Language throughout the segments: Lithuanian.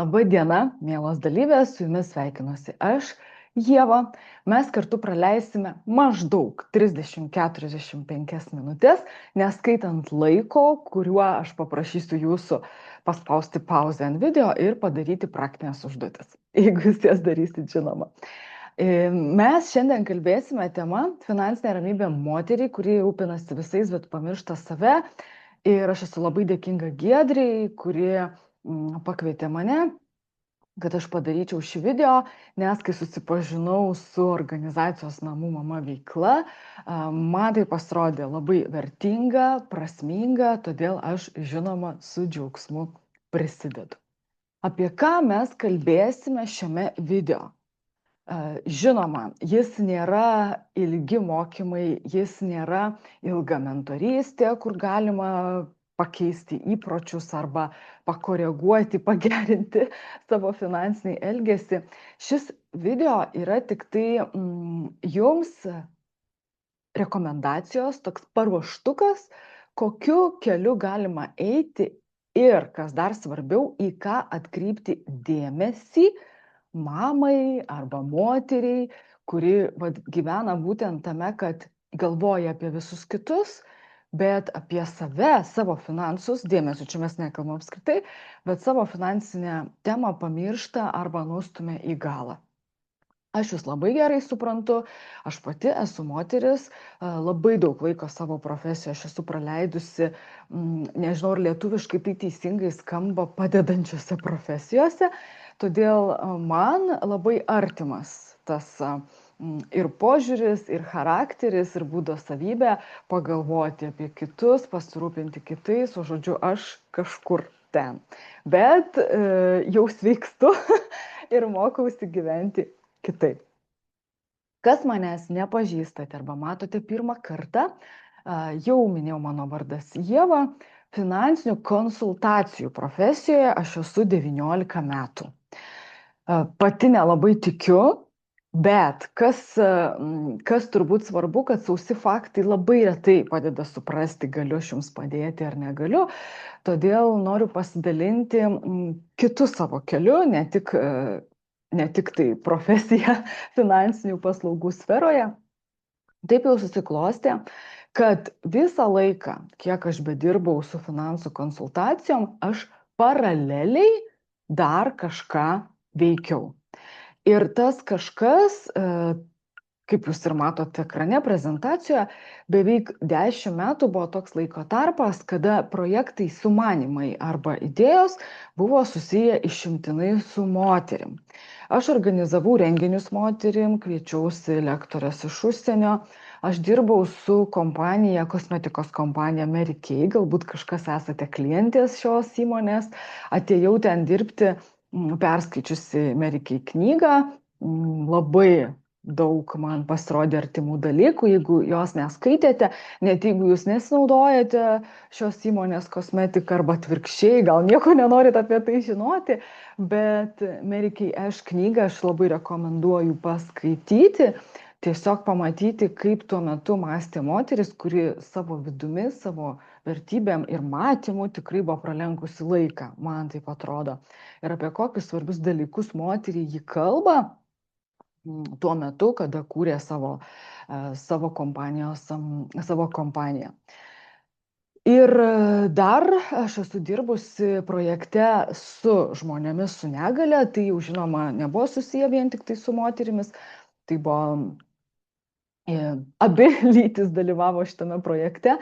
Labą dieną, mielos dalyvės, su jumis sveikinuosi aš, Ieva. Mes kartu praleisime maždaug 30-45 minutės, neskaitant laiko, kuriuo aš paprašysiu jūsų paspausti pauzę ant video ir padaryti praktinės užduotis, jeigu jūs jas darysit, žinoma. Mes šiandien kalbėsime tema finansinė ramybė moteriai, kuri rūpinasi visais, bet pamiršta save. Ir aš esu labai dėkinga Giedriai, kuri pakvietė mane, kad aš padaryčiau šį video, nes kai susipažinau su organizacijos Namų mama veikla, man tai pasirodė labai vertinga, prasminga, todėl aš, žinoma, su džiaugsmu prisidedu. Apie ką mes kalbėsime šiame video? Žinoma, jis nėra ilgi mokymai, jis nėra ilga mentorystė, kur galima pakeisti įpročius arba pakoreguoti, pagerinti savo finansinį elgesį. Šis video yra tik tai jums rekomendacijos, toks paruoštukas, kokiu keliu galima eiti ir, kas dar svarbiau, į ką atkreipti dėmesį mamai arba moteriai, kuri gyvena būtent tame, kad galvoja apie visus kitus, bet apie save, savo finansus, dėmesio čia mes nekalbam apskritai, bet savo finansinę temą pamiršta arba nustumia į galą. Aš jūs labai gerai suprantu, aš pati esu moteris, labai daug laiko savo profesijoje aš esu praleidusi, nežinau, ar lietuviškai tai teisingai skamba, padedančiose profesijose, todėl man labai artimas tas ir požiūris, ir charakteris, ir būdo savybė pagalvoti apie kitus, pasirūpinti kitais, o žodžiu, aš kažkur ten. Bet jau sveikstu ir mokausi gyventi kitaip. Kas manęs nepažįstate arba matote pirmą kartą, jau minėjau, mano vardas Ieva, finansinių konsultacijų profesijoje aš esu 19 metų. Pati nelabai tikiu, bet kas turbūt svarbu, kad sausi faktai labai retai padeda suprasti, galiu aš jums padėti ar negaliu. Todėl noriu pasidalinti kitų savo keliu, ne tik tai profesija finansinių paslaugų sferoje. Taip jau susiklostė, kad visą laiką, kiek aš bedirbau su finansų konsultacijom, aš paraleliai dar kažką veikiau. Ir tas kažkas, kaip jūs ir matote ekrane prezentacijoje, beveik 10 metų buvo toks laiko tarpas, kada projektai, sumanymai arba idėjos buvo susiję išimtinai su moterim. Aš organizavau renginius moterim, kviečiausi lektorės iš užsienio, aš dirbau su kompanija, kosmetikos kompanija Mary Kay, galbūt kažkas esate klientės šios įmonės, atėjau ten dirbti, perskaičiusi Mary Kay knygą, labai daug man pasirodė artimų dalykų, jeigu jos neskaitėte, net jeigu jūs nesinaudojate šios įmonės kosmetiką arba atvirkščiai, gal nieko nenorit apie tai žinoti, bet Mary Kay Ash knygą aš labai rekomenduoju paskaityti, tiesiog pamatyti, kaip tuo metu mąstė moteris, kuri savo vidumi, savo vertybėm ir matymu tikrai buvo pralenkusi laiką, man taip atrodo. Ir apie kokius svarbius dalykus moteriai ji kalba tuo metu, kada kūrė savo kompaniją. Ir dar aš esu dirbusi projekte su žmonėmis su negale, tai jau žinoma nebuvo susiję vien tik tai su moterimis, tai buvo abi lytis dalyvavo šitame projekte,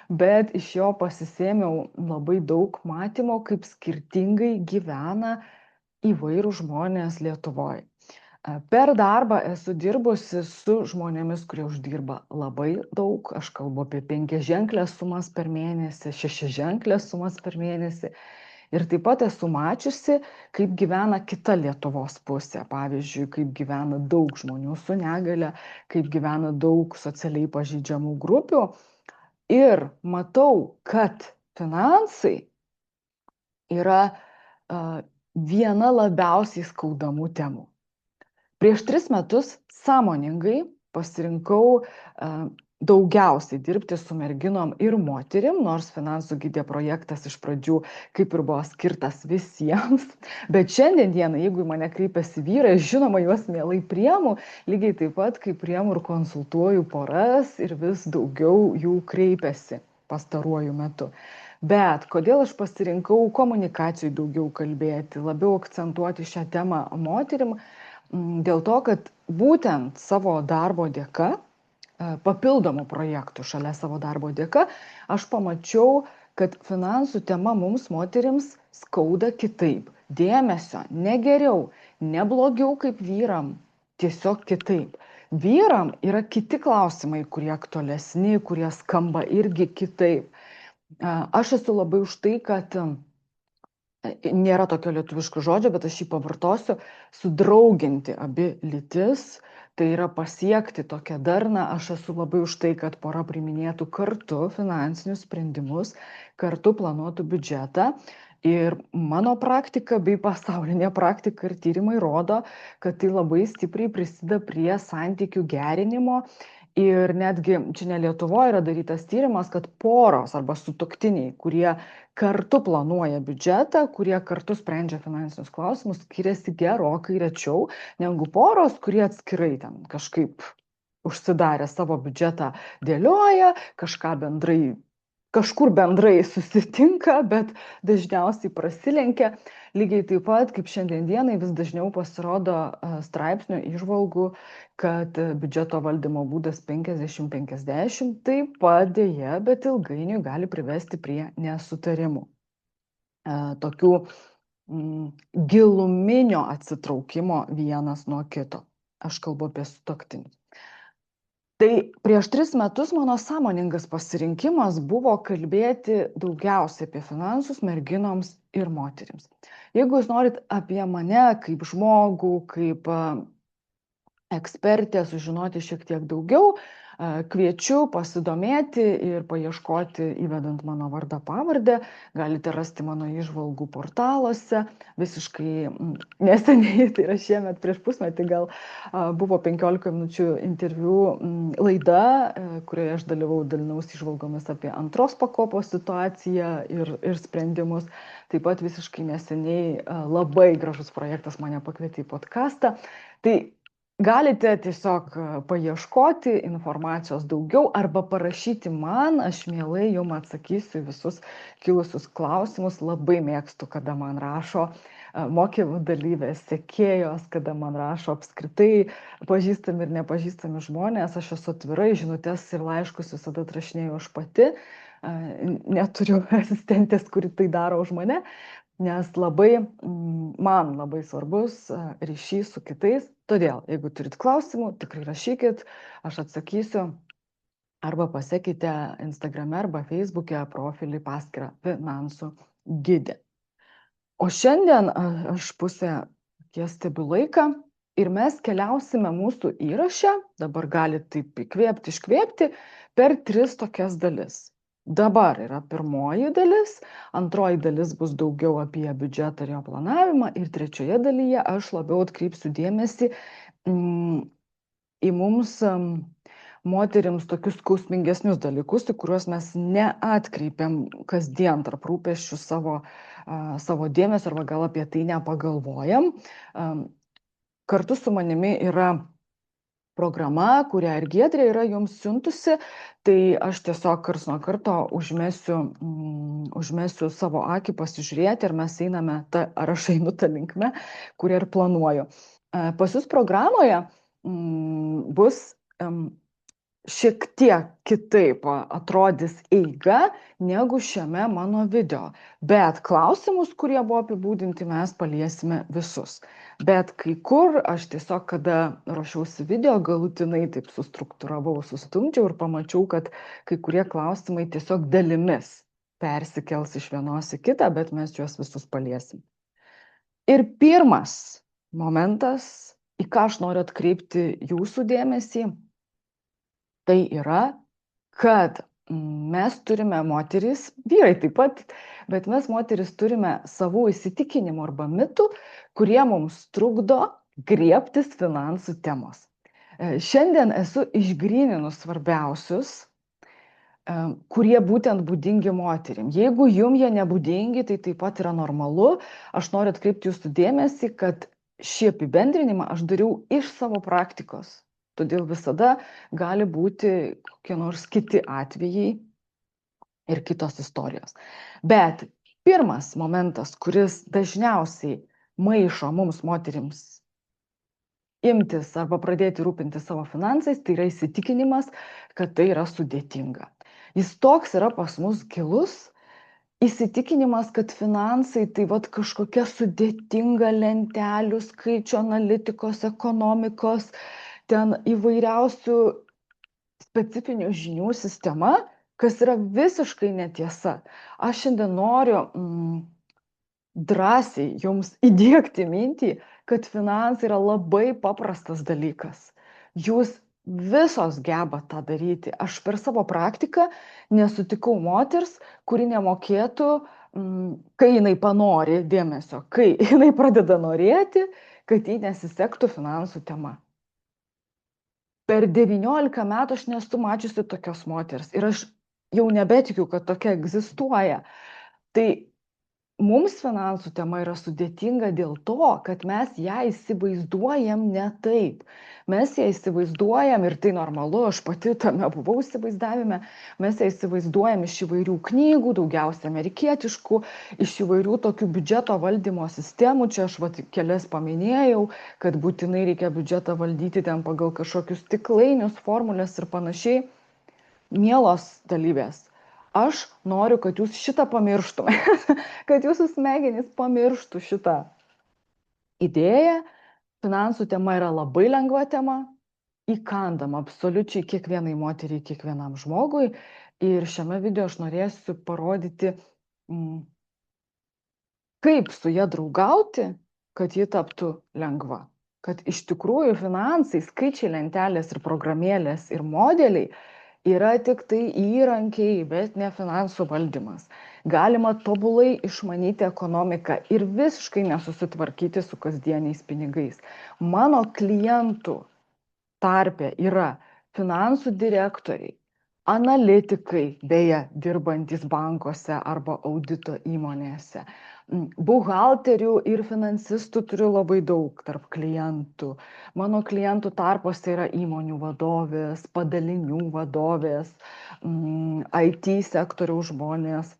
bet iš jo pasisėmiau labai daug matymo, kaip skirtingai gyvena įvairūs žmonės Lietuvoje. Per darbą esu dirbusi su žmonėmis, kurie uždirba labai daug. Aš kalbu apie 5-ženklės sumas per mėnesį, 6-ženklės sumas per mėnesį. Ir taip pat esu mačiusi, kaip gyvena kita Lietuvos pusė. Pavyzdžiui, kaip gyvena daug žmonių su negale, kaip gyvena daug socialiai pažeidžiamų grupių. Ir matau, kad finansai yra viena labiausiai skaudamų temų. Prieš 3 metus sąmoningai pasirinkau daugiausiai dirbti su merginom ir moterim, nors finansų gidė projektas iš pradžių kaip ir buvo skirtas visiems, bet šiandien dieną, jeigu į mane kreipiasi vyrai, žinoma, juos mielai priemu, lygiai taip pat, kaip priemu ir konsultuoju poras ir vis daugiau jų kreipiasi pastaruoju metu. Bet kodėl aš pasirinkau komunikacijai daugiau kalbėti, labiau akcentuoti šią temą moterim? Dėl to, kad būtent savo darbo dėka, papildomų projektų šalia savo darbo dėka, aš pamačiau, kad finansų tema mums moterims skauda kitaip. Dėmesio ne geriau, ne blogiau kaip vyram, tiesiog kitaip. Vyram yra kiti klausimai, kurie aktualesni, kurie skamba irgi kitaip. Aš esu labai už tai, kad nėra tokio lietuviško žodžio, bet aš jį pavartosiu, sudrauginti abi lytis, tai yra pasiekti tokią darną. Aš esu labai už tai, kad pora priiminėtų kartu finansinius sprendimus, kartu planuotų biudžetą. Ir mano praktika bei pasaulinė praktika ir tyrimai rodo, kad tai labai stipriai prisideda prie santykių gerinimo. Ir netgi čia ne Lietuvoje yra darytas tyrimas, kad poros arba sutuoktiniai, kurie kartu planuoja biudžetą, kurie kartu sprendžia finansinius klausimus, skiriasi gerokai rečiau negu poros, kurie atskirai ten kažkaip užsidarę savo biudžetą dėlioja, kažkur bendrai susitinka, bet dažniausiai prasilenkia. Lygiai taip pat, kaip šiandien dienai vis dažniau pasirodo straipsnių įžvalgų, kad biudžeto valdymo būdas 50-50 taip pat dėja, bet ilgainiui gali privesti prie nesutarimų. Tokių giluminio atsitraukimo vienas nuo kito. Aš kalbu apie sutuoktinius. Tai prieš 3 metus mano sąmoningas pasirinkimas buvo kalbėti daugiausiai apie finansus merginoms ir moterims. Jeigu jūs norit apie mane kaip žmogų, kaip ekspertę sužinoti šiek tiek daugiau, kviečiu pasidomėti ir paieškoti įvedant mano vardą pavardę. Galite rasti mano įžvalgų portaluose. Visiškai neseniai, tai yra šiemet prieš pusmetį gal, buvo 15 minučių interviu laida, kurioje aš dalinausi įžvalgomis apie antros pakopos situaciją ir sprendimus. Taip pat visiškai neseniai labai gražus projektas mane pakvietė į podcastą. Tai galite tiesiog paieškoti informacijos daugiau arba parašyti man, aš mielai jums atsakysiu visus kilusius klausimus. Labai mėgstu, kada man rašo mokymų dalyvės, sekėjos, kada man rašo apskritai pažįstami ir nepažįstami žmonės. Aš esu atvirai, žinutės ir laiškus visada atrašinėju aš pati. Neturiu asistentės, kuri tai daro už mane. Nes man labai svarbus ryšys su kitais. Todėl, jeigu turit klausimų, tikrai rašykit, aš atsakysiu. Arba pasekite Instagrame arba Facebook'e profilį paskyrą Finansų gidė. O šiandien aš pusę stebiu laiką ir mes keliausime mūsų įraše, dabar galite taip įkvėpti, iškvėpti, per 3 tokias dalis. Dabar yra pirmoji dalis, antroji dalis bus daugiau apie biudžetą ir jo planavimą ir trečioje dalyje aš labiau atkreipsiu dėmesį į mums moterims tokius skausmingesnius dalykus, į kuriuos mes neatkreipiam kasdien tarp rūpesčių savo dėmesio arba gal apie tai nepagalvojam. Kartu su manimi yra programa, kurią ir Giedrė yra jums siuntusi, tai aš tiesiog karts nuo karto užmesiu savo akį pasižiūrėti, ar mes einame, ar aš einu tą linkmę, kurią ir planuoju. Pas jūs programoje bus šiek tiek kitaip atrodys eiga negu šiame mano video. Bet klausimus, kurie buvo apibūdinti, mes paliesime visus. Bet kai kur aš tiesiog, kada ruošiausi video, galutinai taip sustruktūravau, sustumdžiau ir pamačiau, kad kai kurie klausimai tiesiog dalimis persikels iš vienos į kitą, bet mes juos visus paliesim. Ir pirmas momentas, į ką aš noriu atkreipti jūsų dėmesį, tai yra, kad mes turime moterys, vyrai taip pat, bet mes moterys turime savų įsitikinimų arba mitų, kurie mums trukdo griebtis finansų temos. Šiandien esu išgryninus svarbiausius, kurie būtent būdingi moterim. Jeigu jum jie nebūdingi, tai taip pat yra normalu. Aš noriu atkreipti jūsų dėmesį, kad šį apibendrinimą aš dariau iš savo praktikos. Todėl visada gali būti kokie nors kiti atvejai ir kitos istorijos. Bet pirmas momentas, kuris dažniausiai maišo mums moterims imtis arba pradėti rūpintis savo finansais, tai yra įsitikinimas, kad tai yra sudėtinga. Jis toks yra pas mus gilus, įsitikinimas, kad finansai tai vat kažkokia sudėtinga lentelių, skaičių analitikos, ekonomikos, ten įvairiausių specifinių žinių sistema, kas yra visiškai netiesa. Aš šiandien noriu drąsiai jums įdiegti mintį, kad finansai yra labai paprastas dalykas. Jūs visos geba tą daryti. Aš per savo praktiką nesutikau moters, kuri nemokėtų, kai jinai panori dėmesio, kai jinai pradeda norėti, kad jai nesisektų finansų tema. Per 19 metų aš nesu mačiusi tokios moters ir aš jau nebetikiu, kad tokia egzistuoja. Tai mums finansų tema yra sudėtinga dėl to, kad mes ją įsivaizduojam ne taip. Mes ją įsivaizduojam, ir tai normalu, aš pati tame buvau įsivaizdavime, mes ją įsivaizduojam iš įvairių knygų, daugiausia amerikietiškų, iš įvairių tokių biudžeto valdymo sistemų. Čia aš kelias paminėjau, kad būtinai reikia biudžetą valdyti ten pagal kažkokius stiklainius, formulės ir panašiai. Mielos dalyvės, aš noriu, kad jūs šitą pamirštumėte, kad jūsų smegenys pamirštų šitą idėją. Finansų tema yra labai lengva tema, įkandama absoliučiai kiekvienai moteriai, kiekvienam žmogui. Ir šiame video aš norėsiu parodyti, kaip su ja draugauti, kad ji taptų lengva. Kad iš tikrųjų finansai, skaičiai, lentelės ir programėlės ir modeliai yra tik tai įrankiai, bet ne finansų valdymas. Galima tobulai išmanyti ekonomiką ir visiškai nesusitvarkyti su kasdieniais pinigais. Mano klientų tarpe yra finansų direktoriai, analitikai, beje, dirbantis bankuose arba audito įmonėse. Buhalterių ir finansistų turiu labai daug tarp klientų. Mano klientų tarpuose yra įmonių vadovės, padalinių vadovės, IT sektoriaus žmonės.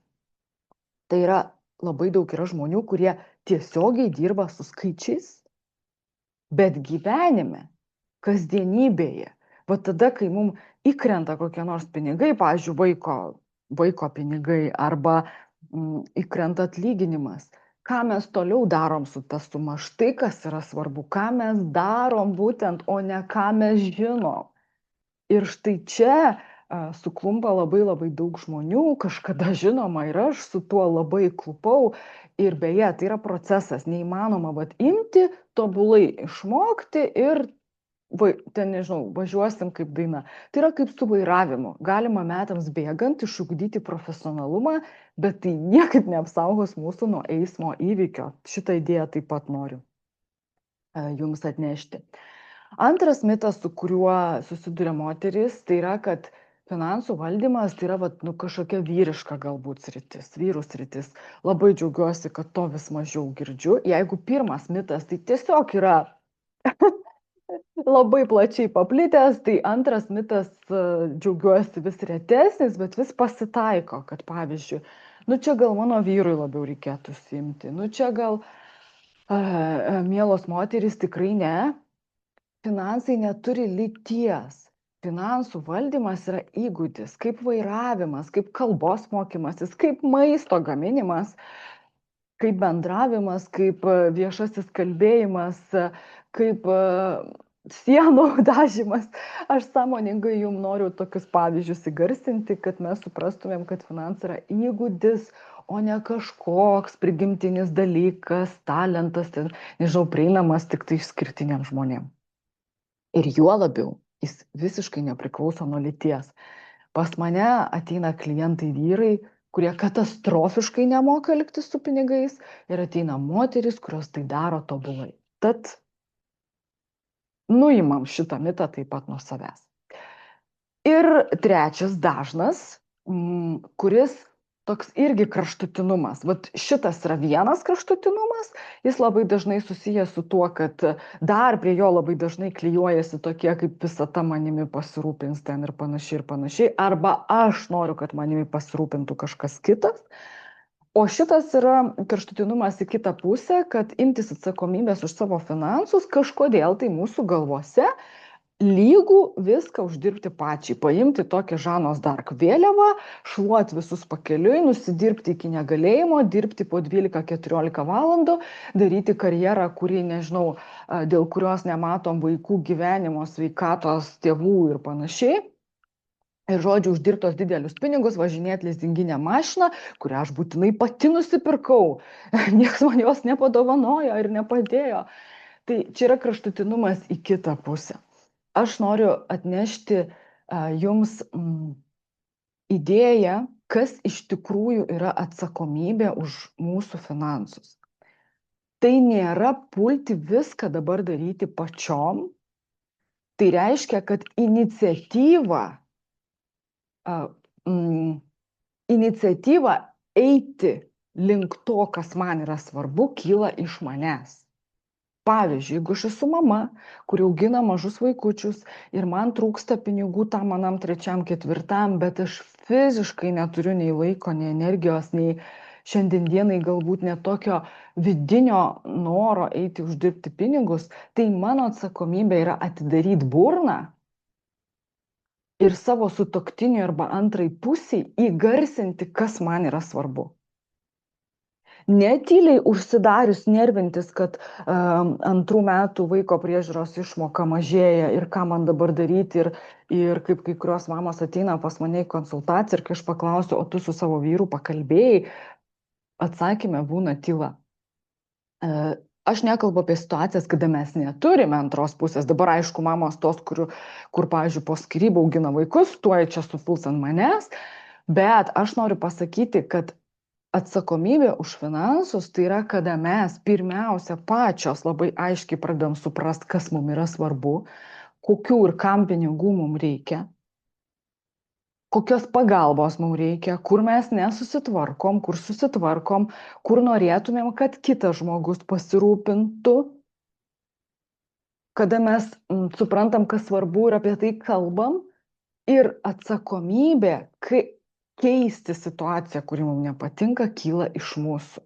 Tai yra labai daug yra žmonių, kurie tiesiogiai dirba su skaičiais, bet gyvenime, kasdienybėje, va tada, kai mums įkrenta kokie nors pinigai, pavyzdžiui, vaiko pinigai arba įkrenta atlyginimas, ką mes toliau darom su ta suma, štai kas yra svarbu, ką mes darom būtent, o ne ką mes žinom. Ir štai čia suklumpa labai daug žmonių, kažkada žinoma ir aš su tuo labai klupau. Ir beje, tai yra procesas, neįmanoma imti, tobulai išmokti ir ten, nežinau, važiuosim kaip daina. Tai yra kaip su vairavimu. Galima metams bėgant išugdyti profesionalumą, bet tai niekaip neapsaugos mūsų nuo eismo įvykio. Šitą idėją taip pat noriu jums atnešti. Antras mitas, su kuriuo susiduria moteris, tai yra, kad finansų valdymas tai yra kažkokia vyriška galbūt sritis, vyrų sritis. Labai džiaugiuosi, kad to vis mažiau girdžiu. Jeigu pirmas mitas, tai tiesiog yra labai plačiai paplitęs, tai antras mitas, džiaugiuosi, vis retesnis, bet vis pasitaiko, kad pavyzdžiui, čia gal mano vyrui labiau reikėtų simti, čia gal mielos moterys tikrai ne. Finansai neturi lyties. Finansų valdymas yra įgūdis, kaip vairavimas, kaip kalbos mokymasis, kaip maisto gaminimas, kaip bendravimas, kaip viešasis kalbėjimas, kaip sienų dažymas. Aš sąmoningai jums noriu tokius pavyzdžius įgarsinti, kad mes suprastumėm, kad finansai yra įgūdis, o ne kažkoks prigimtinis dalykas, talentas, nežinau, prieinamas tik tai išskirtiniam žmonėm. Ir juo labiau, jis visiškai nepriklauso nuo lyties. Pas mane ateina klientai vyrai, kurie katastrofiškai nemoka elgtis su pinigais, ir ateina moteris, kurios tai daro tobulai. Tad nuimam šitą mitą taip pat nuo savęs. Ir trečias dažnas, kuris toks irgi kraštutinumas. Vat šitas yra vienas kraštutinumas, jis labai dažnai susijęs su tuo, kad dar prie jo labai dažnai klijuojasi tokie, kaip visata manimi pasirūpins ten ir panašiai, arba aš noriu, kad manimi pasirūpintų kažkas kitas. O šitas yra kraštutinumas į kitą pusę, kad imtis atsakomybės už savo finansus kažkodėl tai mūsų galvose lygų viską uždirbti pačiai, paimti tokią Žanos Dark vėliavą, šluoti visus pakeliui, nusidirbti iki negalėjimo, dirbti po 12-14 valandų, daryti karjerą, kurį, nežinau, dėl kurios nematom vaikų gyvenimo, sveikatos, tėvų ir panašiai. Ir žodžiu, uždirbtos didelius pinigus, važinėti lizinginę mašiną, kurią aš būtinai pati nusipirkau. Niekas man jos nepadovanojo ir nepadėjo. Tai čia yra kraštutinumas į kitą pusę. Aš noriu atnešti jums idėją, kas iš tikrųjų yra atsakomybė už mūsų finansus. Tai nėra pulti viską dabar daryti pačiom. Tai reiškia, kad iniciatyva eiti link to, kas man yra svarbu, kyla iš manęs. Pavyzdžiui, jeigu aš esu mama, kuri augina mažus vaikučius ir man trūksta pinigų tam manam 3, 4, bet aš fiziškai neturiu nei laiko, nei energijos, nei šiandienai galbūt net tokio vidinio noro eiti uždirbti pinigus, tai mano atsakomybė yra atidaryti burną ir savo sutuoktiniui arba antrai pusiai įgarsinti, kas man yra svarbu. Netyliai užsidarius nervintis, kad 2 metų vaiko priežiūros išmoka mažėja ir ką man dabar daryti ir kaip kai kurios mamos ateina pas mane į konsultaciją ir kai aš paklausiu, o tu su savo vyru pakalbėjai, atsakymė būna tyla. Aš nekalbu apie situacijas, kada mes neturime antros pusės. Dabar aišku, mamos tos, kur pavyzdžiui, po skyrybų augina vaikus, tuoj čia supuls ant manęs, bet aš noriu pasakyti, kad atsakomybė už finansus tai yra, kada mes pirmiausia pačios labai aiškiai pradedam suprasti, kas mums yra svarbu, kokių ir kam pinigų mums reikia, kokios pagalbos mums reikia, kur mes nesusitvarkom, kur susitvarkom, kur norėtumėm, kad kitas žmogus pasirūpintų, kada mes suprantam, kas svarbu ir apie tai kalbam, ir atsakomybė, kai keisti situaciją, kuri mums nepatinka, kyla iš mūsų.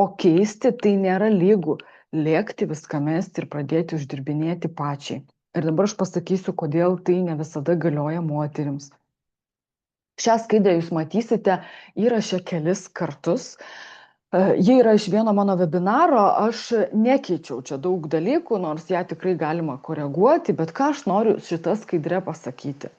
O keisti tai nėra lygu lėkti, viską mesti ir pradėti uždirbinėti pačiai. Ir dabar aš pasakysiu, kodėl tai ne visada galioja moterims. Šią skaidrę jūs matysite įrašę kelis kartus. Ji yra iš vieno mano webinaro, aš nekeičiau čia daug dalykų, nors ją tikrai galima koreguoti, bet ką aš noriu šitą skaidrę pasakyti.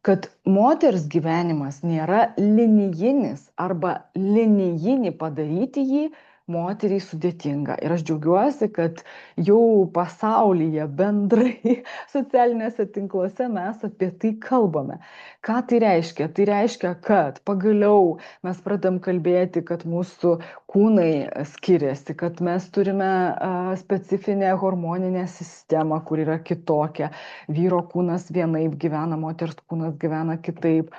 Kad moters gyvenimas nėra linijinis arba linijinį padaryti jį moteriai sudėtinga. Ir aš džiaugiuosi, kad jau pasaulyje bendrai socialinėse tinkluose mes apie tai kalbame. Ką tai reiškia? Tai reiškia, kad pagaliau mes pradam kalbėti, kad mūsų kūnai skiriasi, kad mes turime specifinę hormoninę sistemą, kur yra kitokia. Vyro kūnas vienaip gyvena, moters kūnas gyvena kitaip.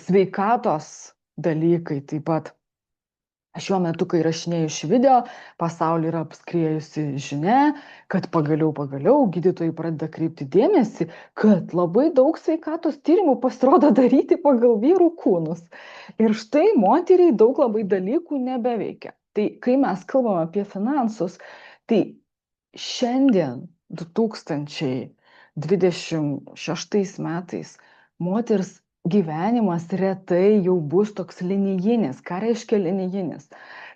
Sveikatos dalykai taip pat. Šiuo metu, kai rašinėju šį video, pasaulį yra apskriejusi žinia, kad pagaliau gydytojai pradeda kreipti dėmesį, kad labai daug sveikatos tyrimų pasirodo daryti pagal vyrų kūnus. Ir štai moteriai daug labai dalykų nebeveikia. Tai kai mes kalbam apie finansus, tai šiandien 2026 metais moters gyvenimas retai jau bus toks linijinis. Ką reiškia linijinis?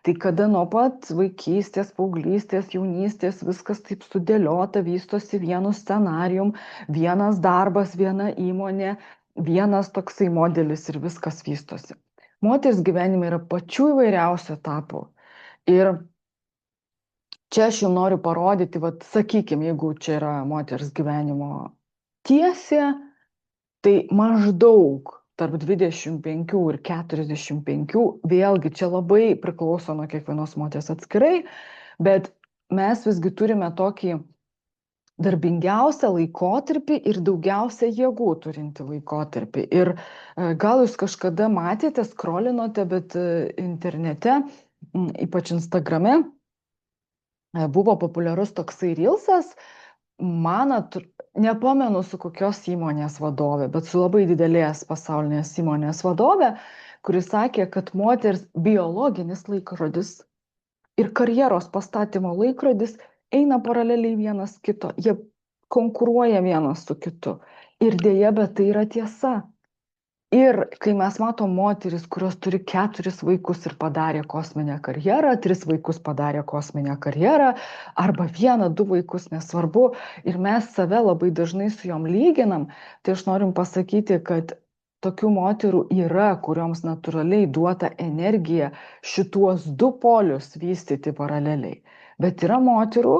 Tai kada nuo pat vaikystės, paauglystės, jaunystės viskas taip sudėliota, vystosi vienu scenarijum, vienas darbas, viena įmonė, vienas toksai modelis ir viskas vystosi. Moters gyvenime yra pačių įvairiausių etapų. Ir čia aš jums noriu parodyti, sakykime, jeigu čia yra moters gyvenimo tiesė, tai maždaug tarp 25 ir 45, vėlgi čia labai priklauso nuo kiekvienos moters atskirai, bet mes visgi turime tokį darbingiausią laikotarpį ir daugiausia jėgų turinti laikotarpį. Ir gal jūs kažkada matėte, skrolinote, bet internete, ypač Instagrame, buvo populiarus toksai rilsas, nepamenu su kokios įmonės vadovė, bet su labai didelės pasaulinės įmonės vadovė, kuris sakė, kad moters biologinis laikrodis ir karjeros pastatymo laikrodis eina paraleliai vienas kito, jie konkuruoja vienas su kitu. Ir dėja, bet tai yra tiesa. Ir kai mes matom moteris, kurios turi 4 vaikus ir padarė kosminę karjerą, 3 vaikus padarė kosminę karjerą, arba 1, 2 vaikus, nesvarbu, ir mes save labai dažnai su jom lyginam, tai aš noriu pasakyti, kad tokių moterų yra, kurioms natūraliai duota energija šituos 2 polius vystyti paraleliai. Bet yra moterų,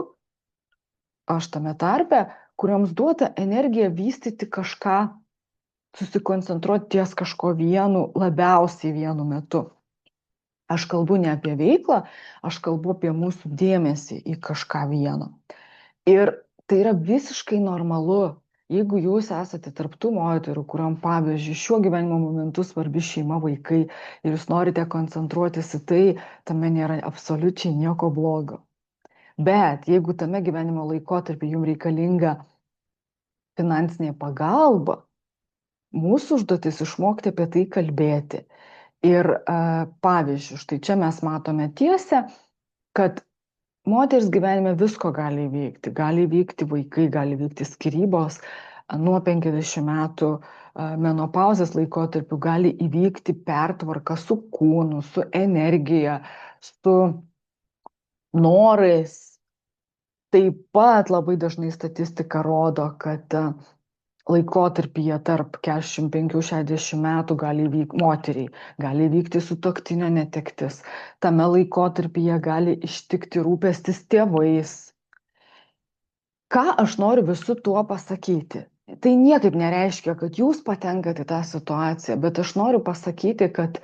aš tame tarpe, kurioms duota energija vystyti kažką, susikoncentruoti ties kažko vienu, labiausiai vienu metu. Aš kalbu ne apie veiklą, aš kalbu apie mūsų dėmesį į kažką vieno. Ir tai yra visiškai normalu, jeigu jūs esate tarptų moterų, kuriuom, pavyzdžiui, šiuo gyvenimo momentu svarbi šeima, vaikai, ir jūs norite koncentruotis į tai, tame nėra absoliučiai nieko blogo. Bet jeigu tame gyvenimo laikotarpį jums reikalinga finansinė pagalba, mūsų užduotis išmokti apie tai kalbėti. Ir pavyzdžiui, štai čia mes matome tiesę, kad moters gyvenime visko gali įvykti. Gali įvykti vaikai, gali įvykti skyrybos, nuo 50 metų menopauzės laikotarpiu gali įvykti pertvarka su kūnu, su energija, su norais. Taip pat labai dažnai statistika rodo, kad laikotarpyje tarp 45-60 metų moteriai gali įvykti sutuoktinio netektis. Tame laikotarpyje gali ištikti rūpestis tėvais. Ką aš noriu visu tuo pasakyti? Tai niekaip nereiškia, kad jūs patenkate į tą situaciją, bet aš noriu pasakyti, kad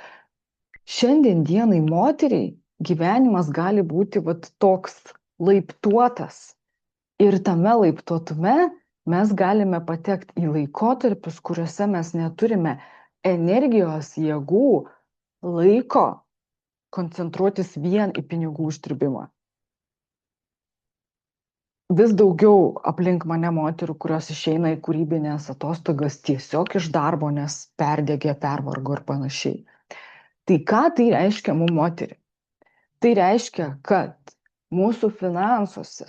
šiandien dienai moteriai gyvenimas gali būti toks laiptuotas. Ir tame laiptuotume mes galime patekti į laikotarpius, kuriuose mes neturime energijos, jėgų, laiko koncentruotis vien į pinigų uždirbimą. Vis daugiau aplink mane moterų, kurios išeina į kūrybinės atostogas tiesiog iš darbo, nes perdegė, pervargo ir panašiai. Tai ką tai reiškia mums moteriai? Tai reiškia, kad mūsų finansuose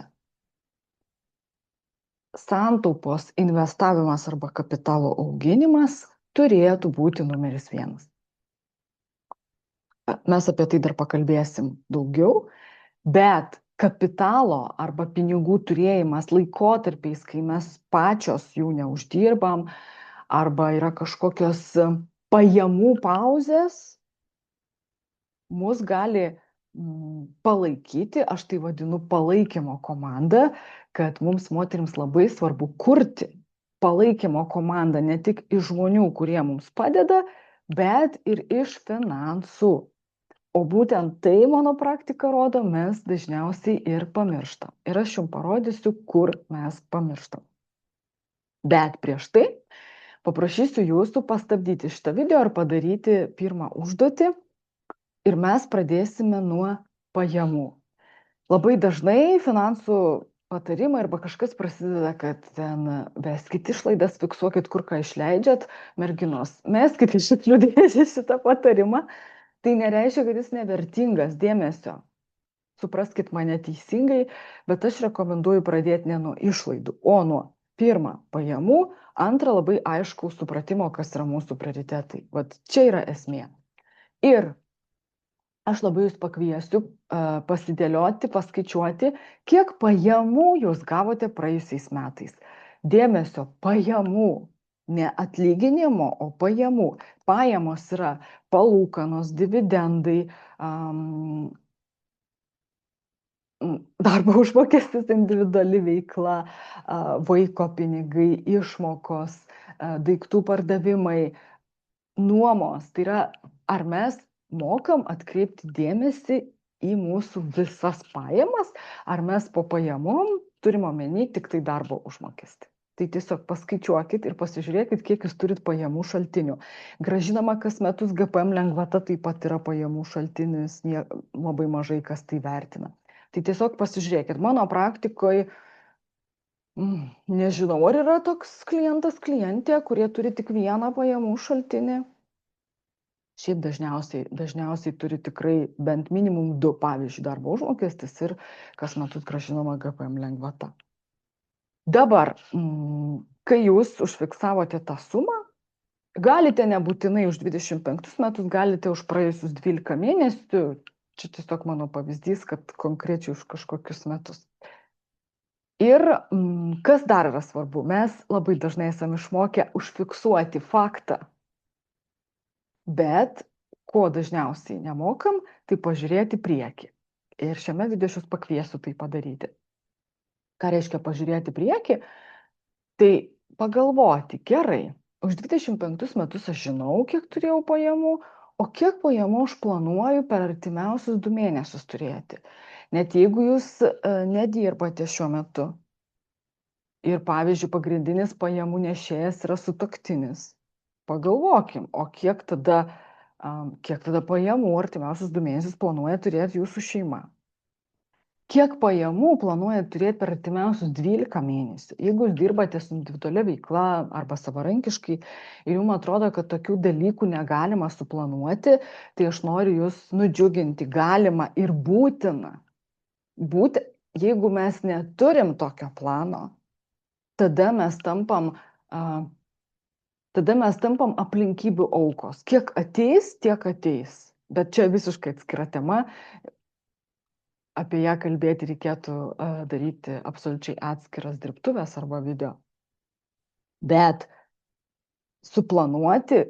santaupos, investavimas arba kapitalo auginimas turėtų būti numeris 1. Mes apie tai dar pakalbėsim daugiau, bet kapitalo arba pinigų turėjimas laikotarpiais, kai mes pačios jų neuždirbam, arba yra kažkokios pajamų pauzės, mus gali palaikyti, aš tai vadinu palaikymo komanda, kad mums moterims labai svarbu kurti palaikymo komandą ne tik iš žmonių, kurie mums padeda, bet ir iš finansų. O būtent tai, mano praktika rodo, mes dažniausiai ir pamirštam. Ir aš jums parodysiu, kur mes pamirštam. Bet prieš tai paprašysiu jūsų pastabdyti šitą video ir padaryti pirmą užduotį. Ir mes pradėsime nuo pajamų. Labai dažnai finansų patarimai arba kažkas prasideda, kad ten veskit išlaidas, fiksuokit, kur ką išleidžiat. Merginos, meskit iš šiukšlių dėžės šitą patarimą. Tai nereiškia, kad jis nevertingas dėmesio. Supraskit mane teisingai, bet aš rekomenduoju pradėti ne nuo išlaidų, o nuo pirmą pajamų, antrą labai aiškų supratimo, kas yra mūsų prioritetai. Vat čia yra esmė. Ir aš labai jūs pakviesiu pasidėlioti, paskaičiuoti, kiek pajamų jūs gavote praėjusiais metais. Dėmesio, pajamų, ne atlyginimo, o pajamų. Pajamos yra palūkanos, dividendai, darbo užmokestis, individuali veikla, vaiko pinigai, išmokos, daiktų pardavimai, nuomos. Tai yra, ar mes mokam atkreipti dėmesį į mūsų visas pajamas, ar mes po pajamom turim omeny tik tai darbo užmokestį. Tai tiesiog paskaičiuokit ir pasižiūrėkit, kiek jūs turit pajamų šaltinių. Gražinama kas metus GPM lengvata taip pat yra pajamų šaltinis, labai mažai kas tai vertina. Tai tiesiog pasižiūrėkit, mano praktikoje, nežinau, ar yra toks klientas, klientė, kurie turi tik vieną pajamų šaltinį. Šiaip dažniausiai turi tikrai bent minimum 2, pavyzdžiui, darbo užmokestis ir kas metus grąžinama GPM lengvata. Dabar, kai jūs užfiksavote tą sumą, galite nebūtinai už 25 metus, galite už praėjusius 12 mėnesių, čia tiesiog mano pavyzdys, kad konkrečiai už kažkokius metus. Ir kas dar yra svarbu, mes labai dažnai esame išmokę užfiksuoti faktą, bet ko dažniausiai nemokam, tai pažiūrėti priekį. Ir šiame video aš jūs pakviesiu tai padaryti. Ką reiškia pažiūrėti priekį? Tai pagalvoti, gerai, už 25 metus aš žinau, kiek turėjau pajamų, o kiek pajamų aš planuoju per artimiausius 2 mėnesius turėti. Net jeigu jūs nedirbate šiuo metu ir, pavyzdžiui, pagrindinis pajamų nešėjas yra sutuoktinis, pagalvokim, o kiek tada pajamų artimiausius 2 mėnesius planuoja turėti jūsų šeima. Kiek pajamų planuoja turėti per artimiausius 12 mėnesių. Jeigu jūs dirbate su individualia veikla arba savarankiškai ir jums atrodo, kad tokių dalykų negalima suplanuoti, tai aš noriu jūs nudžiuginti, galima ir būtina. Jeigu mes neturim tokio plano, tada mes tampam aplinkybių aukos. Kiek ateis, tiek ateis. Bet čia visiškai atskira tema. Apie ją kalbėti reikėtų daryti absoliučiai atskiras dirbtuvės arba video. Bet planuoti,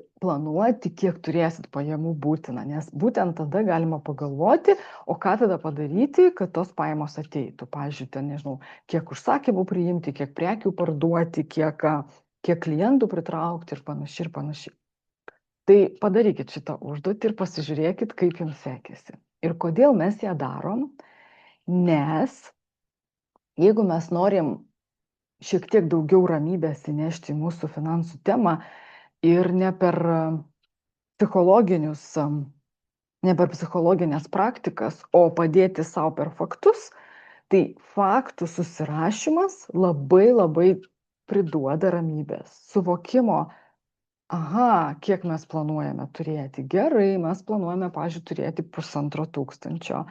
kiek turėsit pajamų būtina, nes būtent tada galima pagalvoti, o ką tada padaryti, kad tos pajamos ateitų. Pavyzdžiui, ten nežinau, kiek užsakymų priimti, kiek prekių parduoti, kiek klientų pritraukti ir panašiai. Tai padarykit šitą užduotį ir pasižiūrėkit, kaip jums sekėsi. Ir kodėl mes ją darom? Nes jeigu mes norim šiek tiek daugiau ramybės įnešti į mūsų finansų temą ir ne per psichologinės praktikas, o padėti savo per faktus, tai faktų susirašymas labai priduoda ramybės, suvokimo. Kiek mes planuojame turėti? Gerai, mes planuojame, pavyzdžiui, turėti 1500.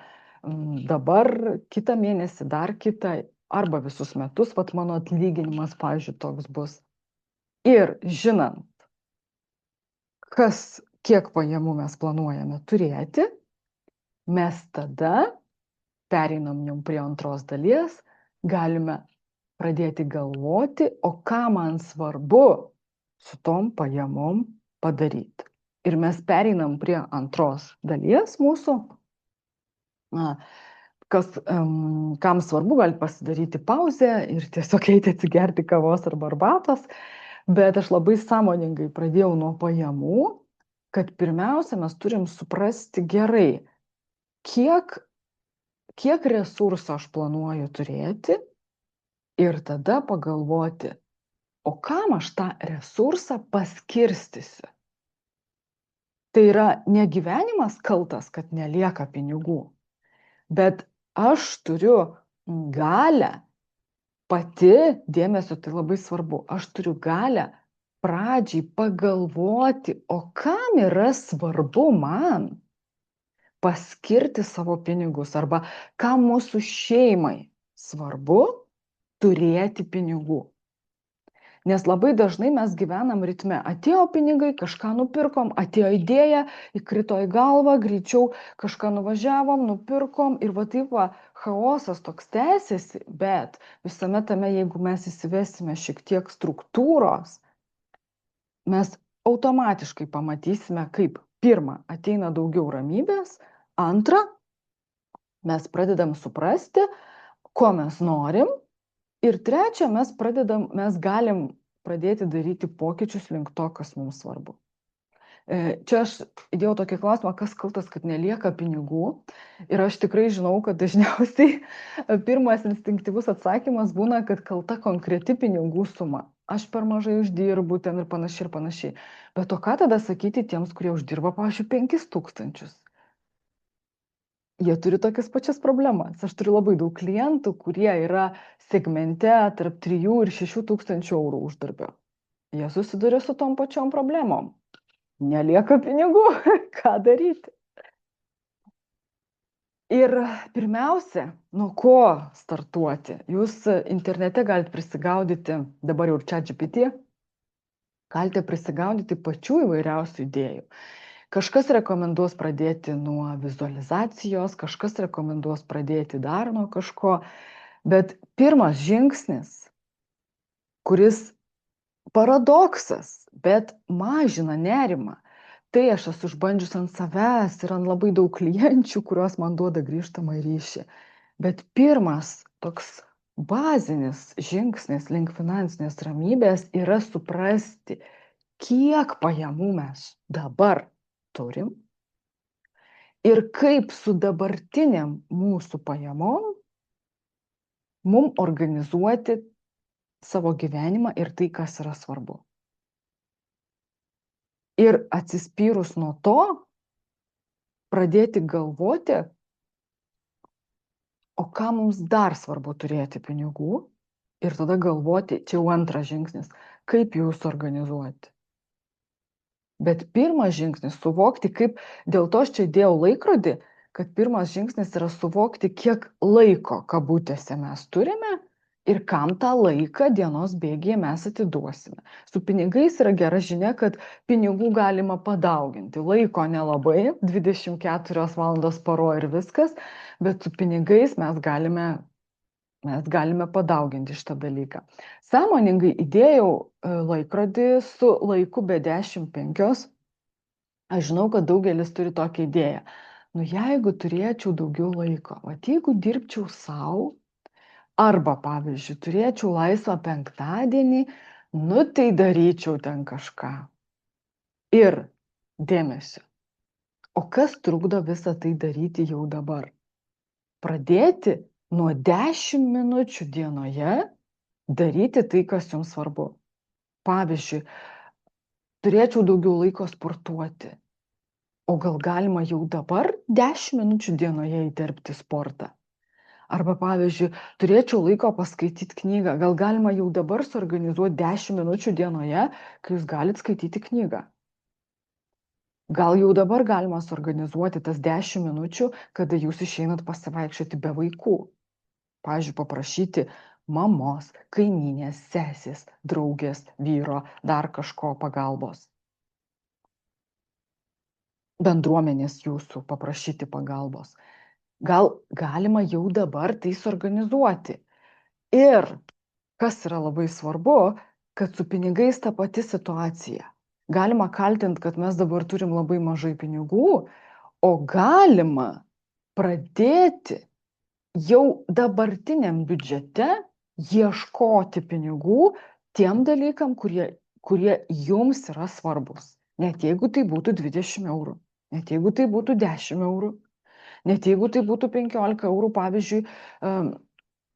Dabar kitą mėnesį dar kitą, arba visus metus, mano atlyginimas, pavyzdžiui, toks bus. Ir žinant, kiek pajamų mes planuojame turėti, mes tada pereinam jau prie antros dalies, galime pradėti galvoti, o ką man svarbu su tom pajamom padaryti. Ir mes pereinam prie antros dalies mūsų. Kam svarbu, gali pasidaryti pauzę ir tiesiog eiti atsigerti kavos arba arbatos, bet aš labai sąmoningai pradėjau nuo pajamų, kad pirmiausia mes turim suprasti gerai, kiek resursų aš planuoju turėti ir tada pagalvoti, o kam aš tą resursą paskirstysiu. Tai yra ne gyvenimas kaltas, kad nelieka pinigų, bet aš turiu galią pati, dėmesio, tai labai svarbu, aš turiu galią pradžiai pagalvoti, o kam yra svarbu man paskirti savo pinigus, arba kam mūsų šeimai svarbu turėti pinigų. Nes labai dažnai mes gyvenam ritme. Atėjo pinigai, kažką nupirkom, atėjo idėja, įkrito į galvą, greičiau kažką nuvažiavom, nupirkom ir taip chaosas toks tęsiasi, bet visame tame, jeigu mes įsivesime šiek tiek struktūros, mes automatiškai pamatysime, kaip pirma, ateina daugiau ramybės, antra, mes pradedam suprasti, ko mes norim, ir trečia, mes galim pradėti daryti pokyčius link to, kas mums svarbu. Čia aš įdėjau tokį klausimą, kas kaltas, kad nelieka pinigų. Ir aš tikrai žinau, kad dažniausiai pirmas instinktyvus atsakymas būna, kad kalta konkreti pinigų suma. Aš per mažai uždirbu ten ir panašiai ir panašiai. Bet o ką tada sakyti tiems, kurie uždirba, pavyzdžiui, 5000? Jie turi tokias pačias problemas. Aš turiu labai daug klientų, kurie yra segmente tarp 3 ir 6 tūkstančių eurų uždarbio. Jie susiduria su tom pačiom problemom. Nelieka pinigų, ką daryti. Ir pirmiausia, nuo ko startuoti? Jūs internete galite prisigaudyti, dabar jau ir ChatGPT, galite prisigaudyti pačių įvairiausių idėjų. Kažkas rekomenduos pradėti nuo vizualizacijos, kažkas rekomenduos pradėti dar nuo kažko, bet pirmas žingsnis, kuris paradoksas, bet mažina nerimą. Tai aš esu išbandžius ant savęs ir ant labai daug klienčių, kurios man duoda grįžtamą ryšį. Bet pirmas toks bazinis žingsnis link finansinės ramybės yra suprasti, kiek pajamų mes dabar turim ir kaip su dabartiniam mūsų pajamom mum organizuoti savo gyvenimą ir tai, kas yra svarbu. Ir atsispyrus nuo to, pradėti galvoti, o ką mums dar svarbu turėti pinigų, ir tada galvoti, čia jau antras žingsnis, kaip jūs organizuoti. Bet pirmas žingsnis suvokti, kaip, dėl to aš čia dėjau laikrodį, kad pirmas žingsnis yra suvokti, kiek laiko kabutėse mes turime ir kam tą laiką dienos bėgyje mes atiduosime. Su pinigais yra gera žinia, kad pinigų galima padauginti. Laiko nelabai, 24 valandos paro ir viskas, bet su pinigais mes galime padauginti šitą dalyką. Sąmoningai įdėjau laikrodį su laiku be 10:05. Aš žinau, kad daugelis turi tokią idėją. Nu, jeigu turėčiau daugiau laiko, o jeigu dirbčiau savo, arba, pavyzdžiui, turėčiau laisvą penktadienį, nu tai daryčiau ten kažką. Ir dėmesio. O kas trukdo visą tai daryti jau dabar? Pradėti nuo 10 minučių dienoje daryti tai, kas jums svarbu. Pavyzdžiui, turėčiau daugiau laiko sportuoti. O gal galima jau dabar 10 minučių dienoje įterpti sportą? Arba, pavyzdžiui, turėčiau laiko paskaityti knygą. Gal galima jau dabar suorganizuoti 10 minučių dienoje, kai jūs galite skaityti knygą? Gal jau dabar galima suorganizuoti tas 10 minučių, kada jūs išeinat pasivaikščioti be vaikų? Pavyzdžiui, paprašyti mamos, kaimynės, sesės, draugės, vyro, dar kažko pagalbos. Bendruomenės jūsų paprašyti pagalbos. Gal galima jau dabar tai suorganizuoti. Ir kas yra labai svarbu, kad su pinigais ta pati situacija. Galima kaltinti, kad mes dabar turim labai mažai pinigų, o galima pradėti jau dabartiniam biudžete ieškoti pinigų tiem dalykam, kurie jums yra svarbus. Net jeigu tai būtų 20 eurų, net jeigu tai būtų 10 eurų, net jeigu tai būtų 15 eurų, pavyzdžiui,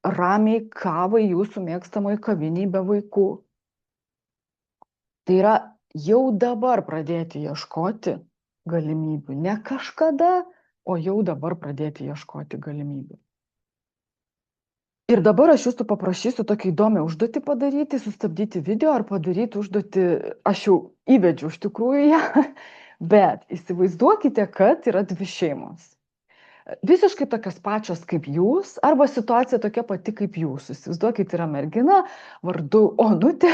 ramiai kavai jūsų mėgstamoj kaviniai be vaikų. Tai yra jau dabar pradėti ieškoti galimybių. Ne kažkada, o jau dabar pradėti ieškoti galimybių. Ir dabar aš jūsų paprašysiu tokią įdomią užduotį padaryti, sustabdyti video ar padaryti užduotį, aš jau įvedžiu iš tikrųjų ją, bet įsivaizduokite, kad yra dvi šeimos. Visiškai tokios pačios kaip jūs, arba situacija tokia pati kaip jūs. Įsivaizduokit, yra mergina vardu Onutė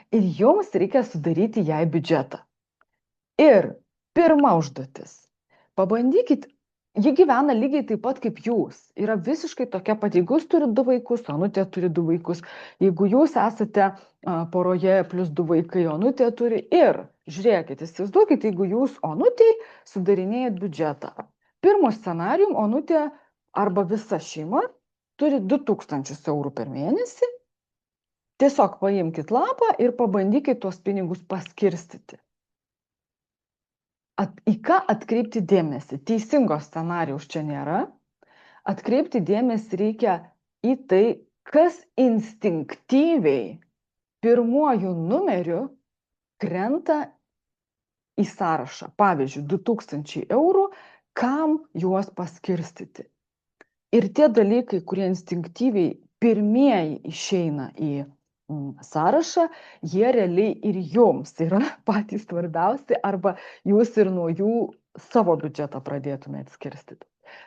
ir jums reikia sudaryti jai biudžetą. Ir pirma užduotis. Pabandykit, ji gyvena lygiai taip pat kaip jūs. Yra visiškai tokia pat. Jeigu jūs turite 2 vaikus, Onutė turi 2 vaikus. Jeigu jūs esate poroje plus 2 vaikai, Onutė turi. Ir žiūrėkit, įsivaizduokit, jeigu jūs Onutei sudarinėjat biudžetą. Pirmo scenarijum Onutė arba visa šeima turi 2000 eurų per mėnesį. Tiesiog paimkit lapą ir pabandykit tuos pinigus paskirstyti. Į ką atkreipti dėmesį? Teisingo scenarijaus čia nėra. Atkreipti dėmesį reikia į tai, kas instinktyviai pirmuoju numeriu krenta į sąrašą. Pavyzdžiui, 2000 eurų, kam juos paskirstyti. Ir tie dalykai, kurie instinktyviai pirmieji išeina į sąrašą, jie realiai ir jums yra patys svarbiausi, arba jūs ir nuo jų savo biudžetą pradėtumėte skirstyti.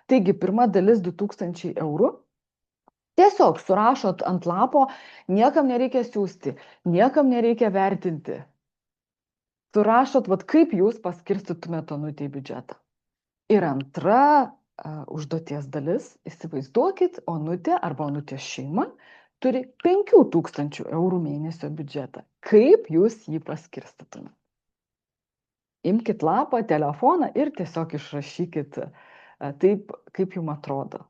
Taigi, pirma dalis 2000 eurų. Tiesiog surašot ant lapo, niekam nereikia siūsti, niekam nereikia vertinti. Surašot, kaip jūs paskirstytumėte onutę į biudžetą. Ir antra užduoties dalis, įsivaizduokit, onutė arba onutės šeima turi 5000 eurų mėnesio biudžetą. Kaip jūs jį paskirstytumėte? Imkit lapą, telefoną ir tiesiog išrašykit taip, kaip jums atrodo.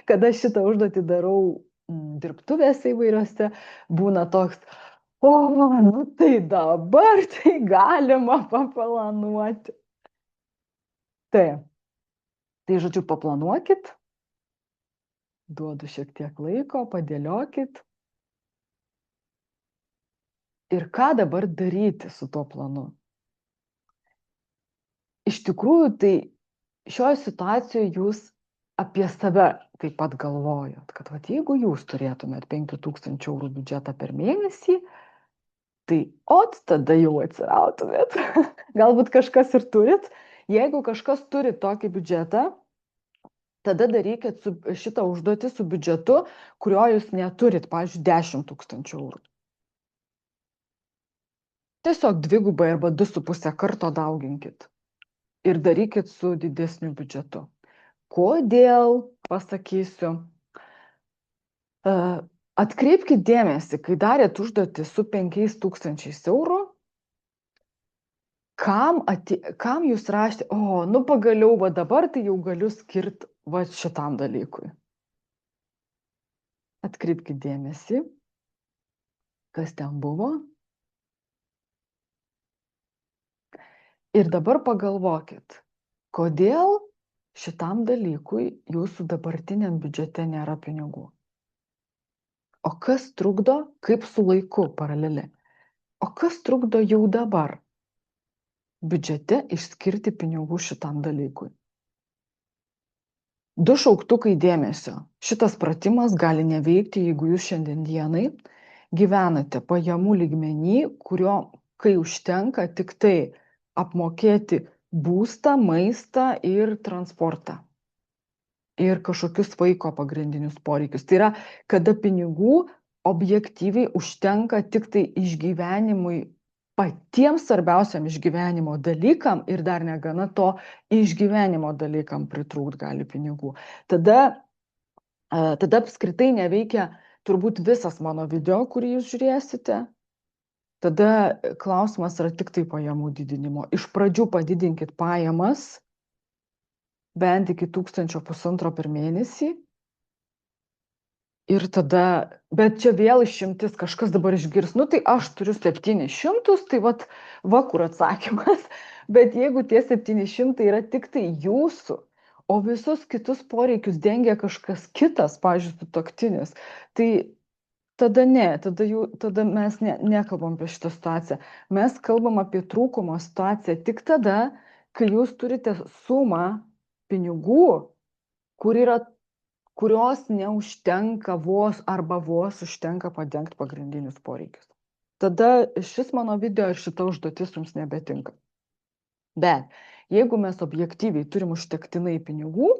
Kada šitą užduotį darau dirbtuvėse įvairiose, būna toks, tai dabar tai galima paplanuoti. Tai žodžiu, paplanuokit, duodu šiek tiek laiko, padėliokit. Ir ką dabar daryti su tuo planu? Iš tikrųjų, tai šioje situacijoje jūs apie save taip pat galvojot, kad jeigu jūs turėtumėt 5000 eurų biudžetą per mėnesį, tai tada jau atsirautumėt. Galbūt kažkas ir turit. Jeigu kažkas turi tokį biudžetą, tada darykit šitą užduotį su biudžetu, kurio jūs neturit, pavyzdžiui, 10 000 eurų. Tiesiog dvigubai arba 2,5 karto dauginkit. Ir darykit su didesniu biudžetu. Kodėl, pasakysiu. Atkreipkit dėmesį, kai darėt užduotį su 5000 eurų, kam jūs rašėte, pagaliau, dabar tai jau galiu skirti šitam dalykui. Atkreipkit dėmesį, kas ten buvo. Ir dabar pagalvokit, kodėl šitam dalykui jūsų dabartiniam biudžete nėra pinigų. O kas trukdo, kaip su laiku paralelė, o kas trukdo jau dabar biudžete išskirti pinigų šitam dalykui? 2 šauktukai dėmesio. Šitas pratimas gali neveikti, jeigu jūs šiandien dienai gyvenate pajamų lygmenį, kurio, kai užtenka tik tai apmokėti būstą, maistą ir transportą. Ir kažkokius vaiko pagrindinius poreikius. Tai yra, kada pinigų objektyviai užtenka tik tai išgyvenimui, patiems svarbiausiam išgyvenimo dalykam ir dar negana to išgyvenimo dalykam pritrūkt gali pinigų. Tada apskritai neveikia turbūt visas mano video, kurį jūs žiūrėsite. Tada klausimas yra tik tai pajamų didinimo. Iš pradžių padidinkit pajamas bent iki 1000-1500 per mėnesį. Ir tada, bet čia vėl išimtis, kažkas dabar išgirs, tai aš turiu 700, tai kur atsakymas. Bet jeigu tie 700 yra tik tai jūsų, o visus kitus poreikius dengia kažkas kitas, pavyzdžiui, sutuoktinis, tai tada ne, tada mes nekalbam apie šitą situaciją. Mes kalbam apie trūkumo situaciją tik tada, kai jūs turite sumą pinigų, kurios neužtenka vos užtenka padengti pagrindinius poreikius. Tada šis mano video ir šita užduotis jums nebetinka. Bet jeigu mes objektyviai turim užtektinai pinigų,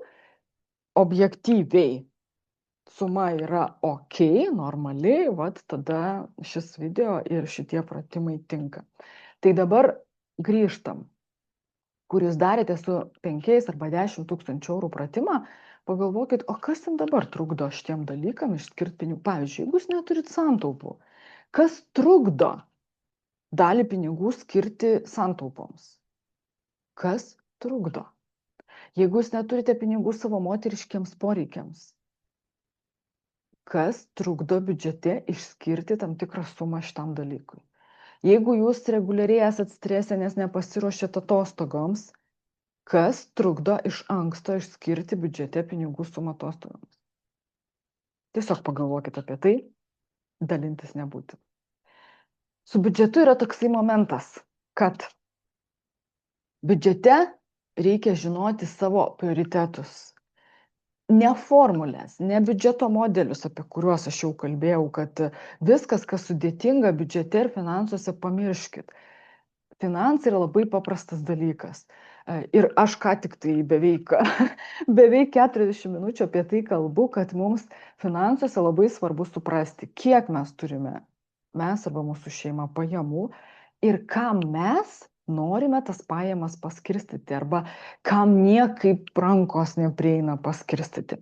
objektyviai suma yra ok, normali, tada šis video ir šitie pratimai tinka. Tai dabar grįžtam, kur jūs darėte su 5 arba 10 000 eurų pratimą, pagalvokit, o kas jums dabar trukdo šitiem dalykam išskirti pinigų? Pavyzdžiui, jeigu jūs neturit santaupų, kas trukdo dalį pinigų skirti santaupoms? Kas trukdo? Jeigu jūs neturite pinigų savo moteriškiams poreikiams, kas trukdo biudžete išskirti tam tikrą sumą šitam dalykui? Jeigu jūs reguliariai esat stresę, nes nepasiruošėt atostogoms, kas trukdo iš anksto išskirti biudžete pinigų sumą atostogoms? Tiesiog pagalvokit apie tai, dalintis nebūti. Su biudžetu yra toksai momentas, kad biudžete reikia žinoti savo prioritetus. Ne formulės, ne biudžeto modelius, apie kuriuos aš jau kalbėjau, kad viskas, kas sudėtinga biudžete ir finansuose, pamirškit. Finansai yra labai paprastas dalykas. Ir aš ką tik tai beveik 40 minučių apie tai kalbu, kad mums finansuose labai svarbu suprasti, kiek mes turime, mes arba mūsų šeima, pajamų ir kam mes norime tas pajamas paskirstyti arba kam niekaip rankos neprieina paskirstyti.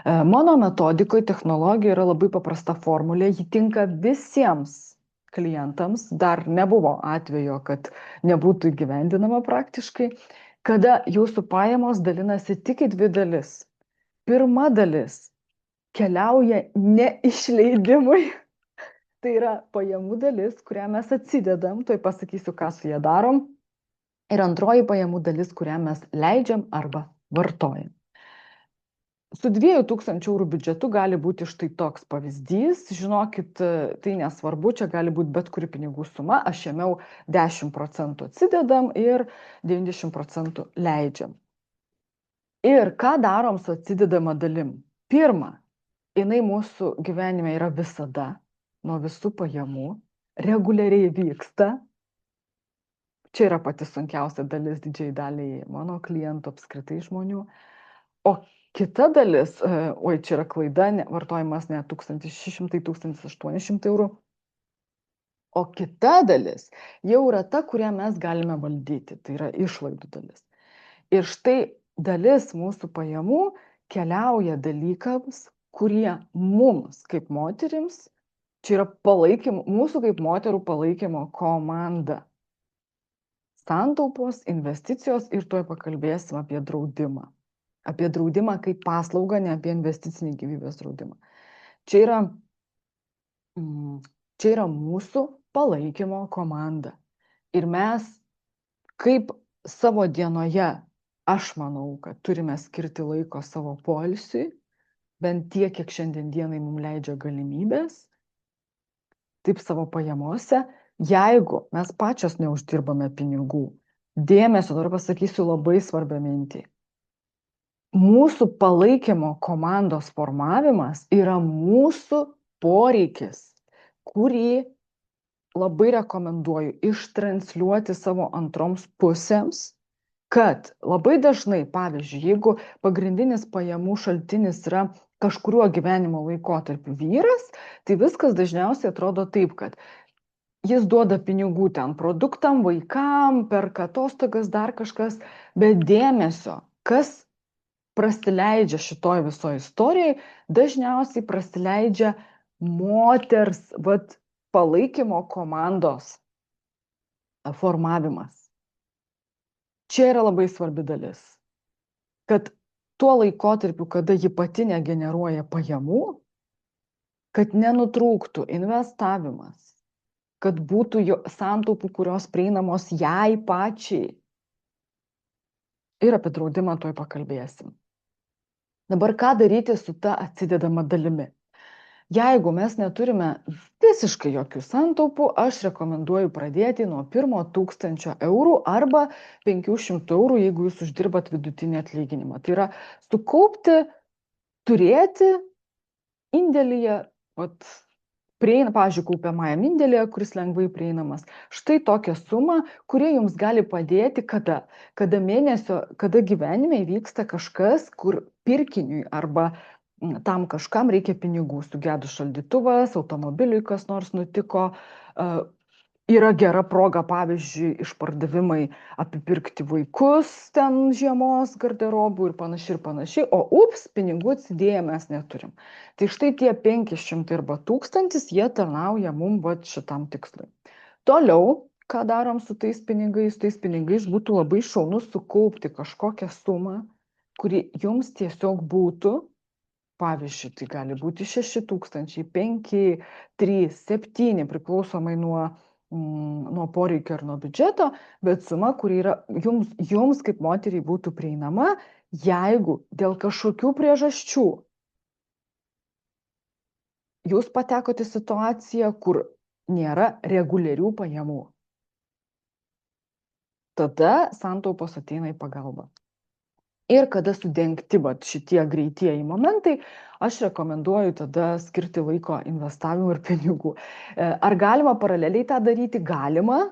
Mano metodikoje technologija yra labai paprasta formulė, ji tinka visiems klientams, dar nebuvo atvejo, kad nebūtų įgyvendinama praktiškai, kada jūsų pajamos dalinasi tik į dvi dalis. Pirma dalis keliauja ne išleidimui, tai yra pajamų dalis, kurią mes atsidedam, tuoj pasakysiu, ką su ją darom, ir antroji pajamų dalis, kurią mes leidžiam arba vartojam. Su 2000 eurų biudžetu gali būti štai toks pavyzdys. Žinokit, tai nesvarbu, čia gali būti bet kuri pinigų suma. Aš ėmiau 10% atsidedam ir 90% leidžiam. Ir ką darom su atsidedama dalim? Pirma, jinai mūsų gyvenime yra visada, nuo visų pajamų, reguliariai vyksta. Čia yra pati sunkiausia dalis didžiai daliai mano klientų, apskritai žmonių. O kita dalis, oi, čia yra klaida, vartojimas ne 1600-1800 eurų, o kita dalis jau yra ta, kurią mes galime valdyti, tai yra išlaidų dalis. Ir štai dalis mūsų pajamų keliauja dalykams, kurie mums kaip moterims, čia yra palaikymo, mūsų kaip moterų palaikymo komanda. Santaupos, investicijos ir tuoj pakalbėsim apie draudimą. Apie draudimą kaip paslaugą, ne apie investicinį gyvybės draudimą. Čia yra mūsų palaikymo komanda. Ir mes kaip savo dienoje, aš manau, kad turime skirti laiko savo poilsiui, bent tiek, kiek šiandien dienai mums leidžia galimybės, taip savo pajamose, jeigu mes pačios neuždirbame pinigų. Dėmesio, noriu pasakysiu labai svarbią mintį. Mūsų palaikymo komandos formavimas yra mūsų poreikis, kurį labai rekomenduoju ištransliuoti savo antroms pusėms, kad labai dažnai, pavyzdžiui, jeigu pagrindinis pajamų šaltinis yra kažkuriuo gyvenimo laikotarpiu vyras, tai viskas dažniausiai atrodo taip, kad jis duoda pinigų ten produktam, vaikam, perka atostogas, dar kažkas, bet dėmesio, kas prasileidžia šitoj visoje istorijoje, dažniausiai prasileidžia moters palaikymo komandos formavimas. Čia yra labai svarbi dalis, kad tuo laikotarpiu, kada ji pati negeneruoja pajamų, kad nenutrūktų investavimas, kad būtų santaupų, kurios prieinamos jai pačiai. Ir apie draudimą tuoj pakalbėsim. Dabar ką daryti su ta atsidedama dalimi? Jeigu mes neturime visiškai jokių santaupų, aš rekomenduoju pradėti nuo 1000 eurų arba 500 eurų, jeigu jūs uždirbat vidutinį atlyginimą. Tai yra sukaupti, turėti indėlyje, pavyzdžiui, kaupiamajam indėlyje, kuris lengvai prieinamas. Štai tokią sumą, kurie jums gali padėti kada gyvenime įvyksta kažkas, kur pirkiniui arba tam kažkam reikia pinigų. Sugedus šaldytuvas, automobiliui kas nors nutiko, yra gera proga, pavyzdžiui, išpardavimai apipirkti vaikus ten žiemos garderobų ir panašiai, o pinigų atsidėję mes neturim. Tai štai tie 500 arba 1000, jie tarnauja mums šitam tikslui. Toliau, ką darom su tais pinigais? Tais pinigais būtų labai šaunu sukaupti kažkokią sumą, kuri jums tiesiog būtų, pavyzdžiui, tai gali būti 6000, 5, 3, 7, priklausomai nuo nuo poreikio ir nuo biudžeto, bet suma, kuri yra jums kaip moteriai būtų prieinama, jeigu dėl kažkokių priežasčių jūs patekote į situaciją, kur nėra reguliarių pajamų. Tada santaupos ateina į pagalbą. Ir kada sudengti šitie greitieji momentai, aš rekomenduoju tada skirti laiko investavimui ir pinigų. Ar galima paraleliai tą daryti? Galima.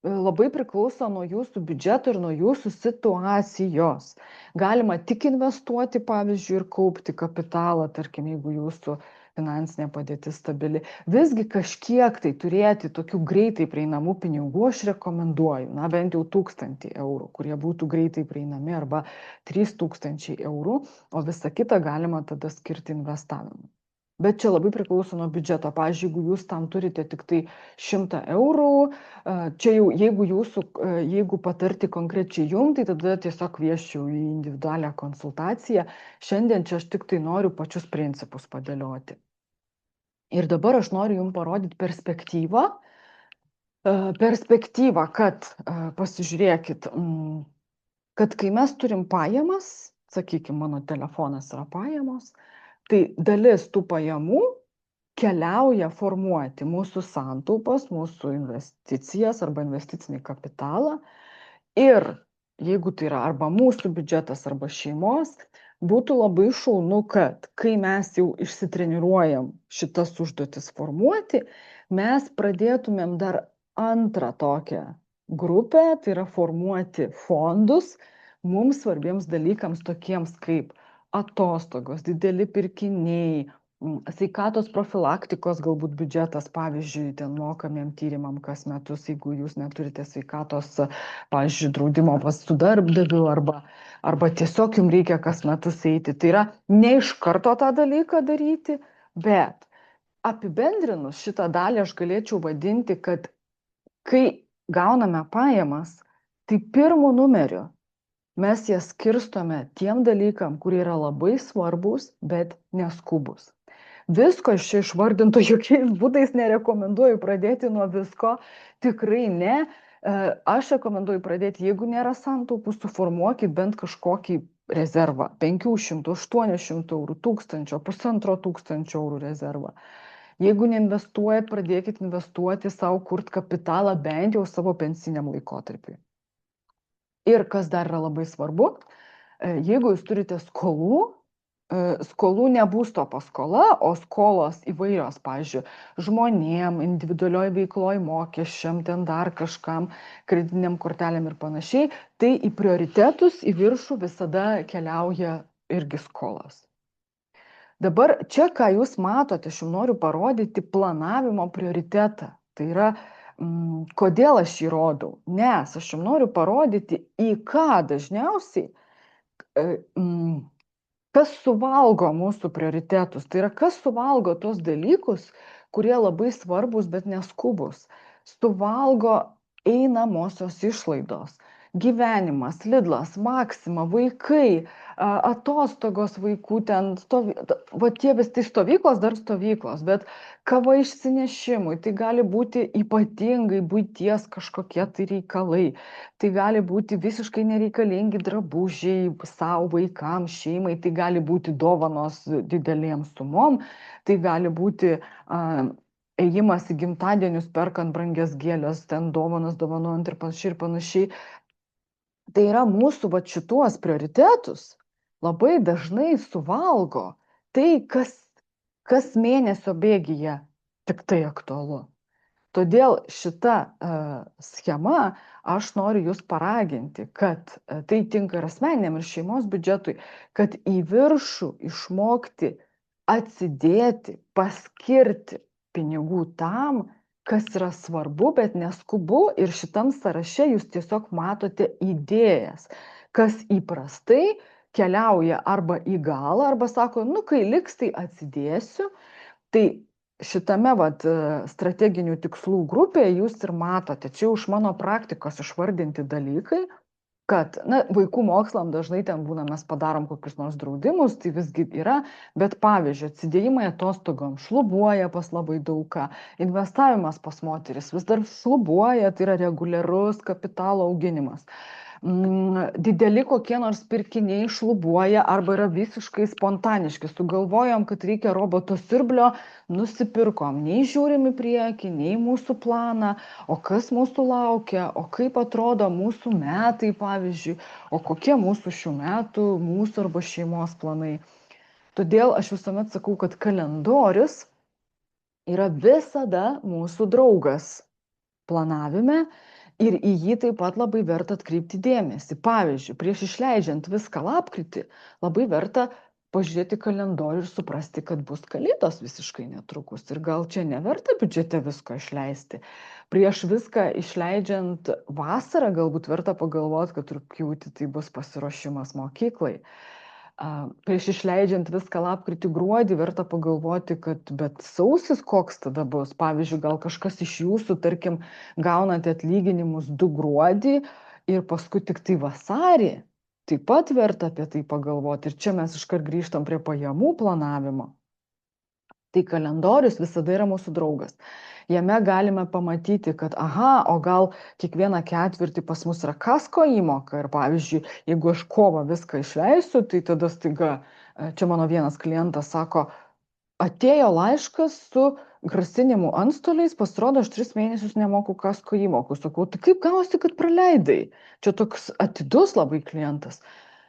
Labai priklauso nuo jūsų biudžeto ir nuo jūsų situacijos. Galima tik investuoti, pavyzdžiui, ir kaupti kapitalą, tarkim, jeigu jūsų finansinė padėtis stabili. Visgi kažkiek tai turėti tokių greitai prieinamų pinigų aš rekomenduoju, bent jau 1000 eurų, kurie būtų greitai prieinami, arba 3000 eurų, o visą kitą galima tada skirti investavimui. Bet čia labai priklauso nuo biudžeto. Pavyzdžiui, jeigu jūs tam turite tik tai 100 eurų, čia jau jeigu patarti konkrečiai jums, tai tada tiesiog kviesčiau į individualią konsultaciją. Šiandien čia aš tik tai noriu pačius principus padėlioti. Ir dabar aš noriu jums parodyti perspektyvą, kad pasižiūrėkit, kad kai mes turim pajamas, sakykime, mano telefonas yra pajamos, tai dalis tų pajamų keliauja formuoti mūsų santaupas, mūsų investicijas arba investicinį kapitalą. Ir jeigu tai yra arba mūsų biudžetas, arba šeimos, būtų labai šaunu, kad kai mes jau išsitreniruojam šitas užduotis formuoti, mes pradėtumėm dar antrą tokią grupę, tai yra formuoti fondus mums svarbiems dalykams, tokiems kaip atostogos, dideli pirkiniai, sveikatos profilaktikos galbūt biudžetas, pavyzdžiui, ten mokamiem tyrimam kas metus, jeigu jūs neturite sveikatos, pavyzdžiui, draudimo pas su darbdaviu, arba tiesiog jums reikia kas metus eiti. Tai yra ne iš karto tą dalyką daryti, bet apibendrinus šitą dalį aš galėčiau vadinti, kad kai gauname pajamas, tai pirmu numeriu mes jas skirstome tiem dalykam, kurie yra labai svarbus, bet neskubus. Visko iš čia išvardinto jokiais būdais nerekomenduoju pradėti nuo visko, tikrai ne. Aš rekomenduoju pradėti, jeigu nėra santaupų, suformuokit bent kažkokį rezervą, 500, 800 eurų, 1000, 1500 eurų rezervą. Jeigu neinvestuojat, pradėkit investuoti savo, kurt kapitalą bent jau savo pensiniam laikotarpiui. Ir kas dar yra labai svarbu, jeigu jūs turite skolų ne būsto paskola, o skolos įvairios, pavyzdžiui, žmonėm, individualioj veikloj mokesčiam, ten dar kažkam, kreditiniam kortelėm ir panašiai, tai į prioritetus į viršų visada keliauja irgi skolos. Dabar čia, ką jūs matote, aš jums noriu parodyti planavimo prioritetą. Tai yra, kodėl aš jį rodau? Nes aš jums noriu parodyti, į ką dažniausiai kas suvalgo mūsų prioritetus. Tai yra, kas suvalgo tos dalykus, kurie labai svarbus, bet neskubus. Suvalgo einamosios išlaidos. Gyvenimas, Lidlas, Maxima, vaikai, atostogos vaikų, ten tie visi stovyklos, dar stovyklos, bet kava išsinešimui, tai gali būti ypatingai buities kažkokie tai reikalai, tai gali būti visiškai nereikalingi drabužiai savo vaikams, šeimai, tai gali būti dovanos didelėm sumom, tai gali būti ėjimas į gimtadienius, perkant brangias gėlės, ten dovanas dovanojant ir panašiai. Tai yra mūsų šituos prioritetus labai dažnai suvalgo tai, kas mėnesio bėgyje tik tai aktualu. Todėl šita schema, aš noriu jūs paraginti, kad tai tinka ir asmeniniam, ir šeimos biudžetui, kad į viršų išmokti atsidėti, paskirti pinigų tam, kas yra svarbu, bet neskubu, ir šitam sąraše jūs tiesiog matote idėjas, kas įprastai keliauja arba į galą, arba sako, kai liks, tai atsidėsiu. Tai šitame strateginių tikslų grupėje jūs ir matote, čia už mano praktikos išvardinti dalykai, kad, vaikų mokslam dažnai ten būna, mes padarom kokius nors draudimus, tai visgi yra, bet pavyzdžiui, atsidėjimai atostogom šlubuoja pas labai daugą, investavimas pas moteris vis dar šlubuoja, tai yra reguliarus kapitalo auginimas. Dideli kokie nors pirkiniai šlubuoja arba yra visiškai spontaniški. Sugalvojom, kad reikia roboto siurblio, nusipirkom, nei žiūrim į priekį, nei mūsų planą, o kas mūsų laukia, o kaip atrodo mūsų metai, pavyzdžiui, o kokie mūsų šių metų, mūsų arba šeimos planai. Todėl aš visuomet sakau, kad kalendorius yra visada mūsų draugas planavime ir į jį taip pat labai verta atkreipti dėmesį. Pavyzdžiui, prieš išleidžiant viską lapkritį, labai verta pažiūrėti kalendorių ir suprasti, kad bus kalėdos visiškai netrukus ir gal čia neverta biudžete visko išleisti. Prieš viską išleidžiant vasarą galbūt verta pagalvoti, kad rugpjūtį tai bus pasiruošimas mokyklai. Prieš išleidžiant viską lapkritį, gruodį verta pagalvoti, kad bet sausis koks tada bus. Pavyzdžiui, gal kažkas iš jūsų, tarkim, gaunate atlyginimus 2 gruodį ir paskui tik tai vasarį. Taip pat verta apie tai pagalvoti. Ir čia mes iškart grįžtam prie pajamų planavimo. Tai kalendorius visada yra mūsų draugas. Jame galime pamatyti, kad, o gal kiekvieną ketvirtį pas mus yra kasko įmoka ir pavyzdžiui, jeigu aš kovą viską išleisiu, tai tada staiga, čia mano vienas klientas sako, atėjo laiškas su grasinimu antstoliais, pasirodo, aš 3 mėnesius nemoku kasko įmokų. Sakau, tai kaip gausi, kad praleidai? Čia toks atidus labai klientas.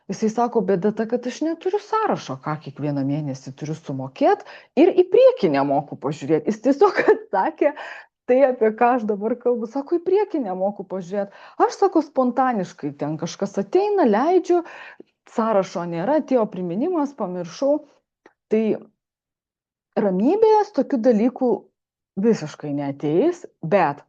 Jisai sako, bėda ta, kad aš neturiu sąrašo, ką kiekvieną mėnesį turiu sumokėti ir į priekį nemoku pažiūrėti. Jis tiesiog atsakė, tai apie ką aš dabar kalbu, sako, į priekį nemoku pažiūrėti. Aš sako, spontaniškai ten kažkas ateina, leidžiu, sąrašo nėra, atėjo priminimas, pamiršau. Tai ramybės tokių dalykų visiškai neateis, bet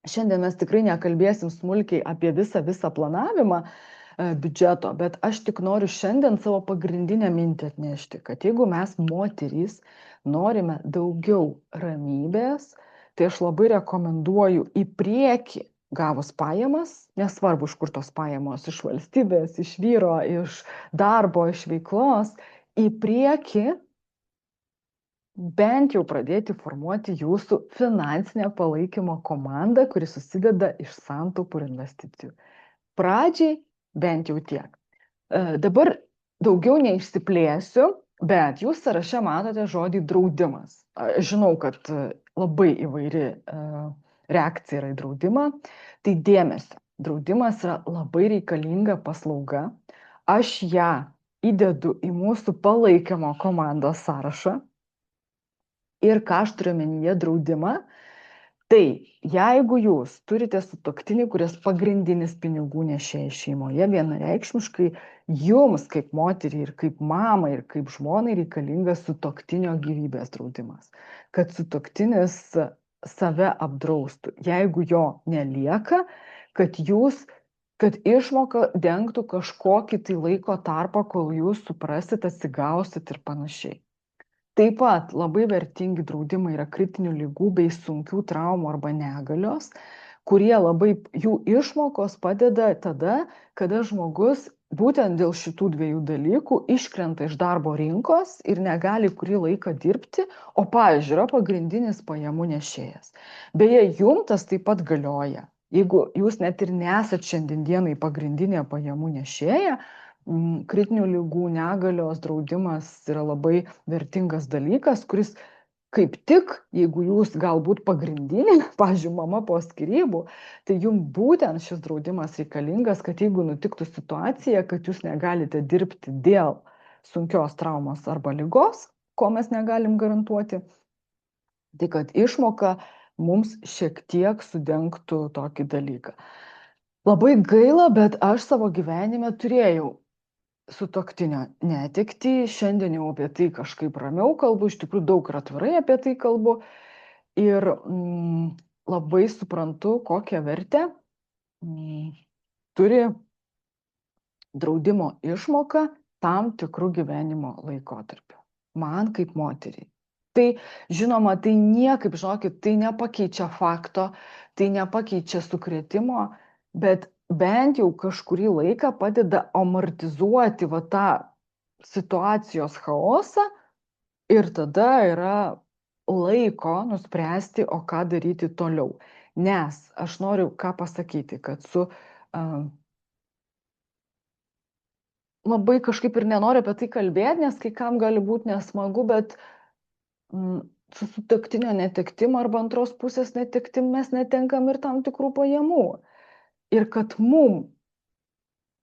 šiandien mes tikrai nekalbėsim smulkiai apie visą planavimą biudžeto, bet aš tik noriu šiandien savo pagrindinę mintį atnešti, kad jeigu mes moterys norime daugiau ramybės, tai aš labai rekomenduoju į priekį gavus pajamas, nesvarbu, iš kur tos pajamos, iš valstybės, iš vyro, iš darbo, iš veiklos, į priekį bent jau pradėti formuoti jūsų finansinę palaikymo komandą, kuri susideda iš santaupų ir investicijų. Pradžiai bent jau tiek. Dabar daugiau neišsiplėsiu, bet jūs sąraše matote žodį draudimas. Aš žinau, kad labai įvairi reakcija yra į draudimą. Tai dėmesio, draudimas yra labai reikalinga paslauga. Aš ją įdedu į mūsų palaikymo komandos sąrašą. Ir ką aš turiu omenyje draudimą? Tai jeigu jūs turite sutuoktinį, kuris pagrindinis pinigų nešėjas šeimoje, vienareikšmiškai jums kaip moteriai ir kaip mamai ir kaip žmonai reikalingas sutuoktinio gyvybės draudimas. Kad sutuoktinis save apdraustų. Jeigu jo nelieka, kad išmoka dengtų kažkokį tai laiko tarpą, kol jūs suprasit, atsigausit ir panašiai. Taip pat labai vertingi draudimai yra kritinių ligų bei sunkių traumų arba negalios, kurie jų išmokos padeda tada, kada žmogus būtent dėl šitų 2 dalykų iškrenta iš darbo rinkos ir negali kurį laiką dirbti, o pavyzdžiui, yra pagrindinis pajamų nešėjas. Beje, jums tas taip pat galioja. Jeigu jūs net ir nesat šiandienai pagrindinė pajamų nešėja, kritinių ligų negalios draudimas yra labai vertingas dalykas, kuris kaip tik, jeigu jūs galbūt pagrindinė, pavyzdžiui, mama po skyrybų, tai jums būtent šis draudimas reikalingas, kad jeigu nutiktų situacija, kad jūs negalite dirbti dėl sunkios traumos arba ligos, ko mes negalim garantuoti, tai kad išmoka mums šiek tiek sudengtų tokį dalyką. Labai gaila, bet aš savo gyvenime turėjau sutuoktinio netektį, šiandien jau apie tai kažkaip ramiau kalbu, iš tikrųjų daug ir atvirai apie tai kalbu ir labai suprantu, kokią vertę turi draudimo išmoka tam tikrų gyvenimo laikotarpių. Man kaip moteriai. Tai žinoma, tai niekaip, žinokit, tai nepakeičia fakto, tai nepakeičia sukrėtimo, bet bent jau kažkurį laiką padeda amortizuoti va tą situacijos chaosą ir tada yra laiko nuspręsti, o ką daryti toliau. Nes aš noriu ką pasakyti, kad labai kažkaip ir nenoriu apie tai kalbėti, nes kai kam gali būti nesmagu, bet su sutuoktinio netektim arba antros pusės netektim mes netenkam ir tam tikrų pajamų. Ir kad mum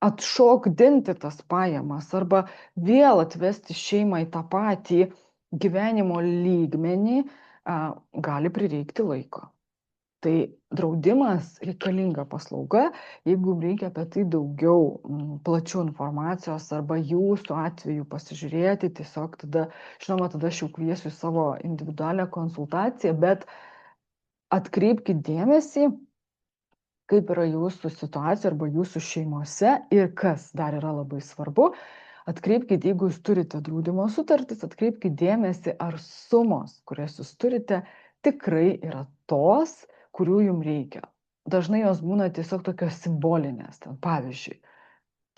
atšokdinti tas pajamas arba vėl atvesti šeimą į tą patį gyvenimo lygmenį, gali prireikti laiko. Tai draudimas reikalinga paslauga, jeigu reikia apie tai daugiau plačių informacijos arba jūsų atveju pasižiūrėti, tiesiog tada, žinoma, tada aš jau kviesiu į savo individualią konsultaciją, bet atkreipkite dėmesį, kaip yra jūsų situacija arba jūsų šeimose ir kas dar yra labai svarbu, atkreipkite, jeigu jūs turite draudimo sutartis, atkreipkite dėmesį, ar sumos, kurias jūs turite, tikrai yra tos, kurių jums reikia. Dažnai jos būna tiesiog tokios simbolinės. Ten, pavyzdžiui,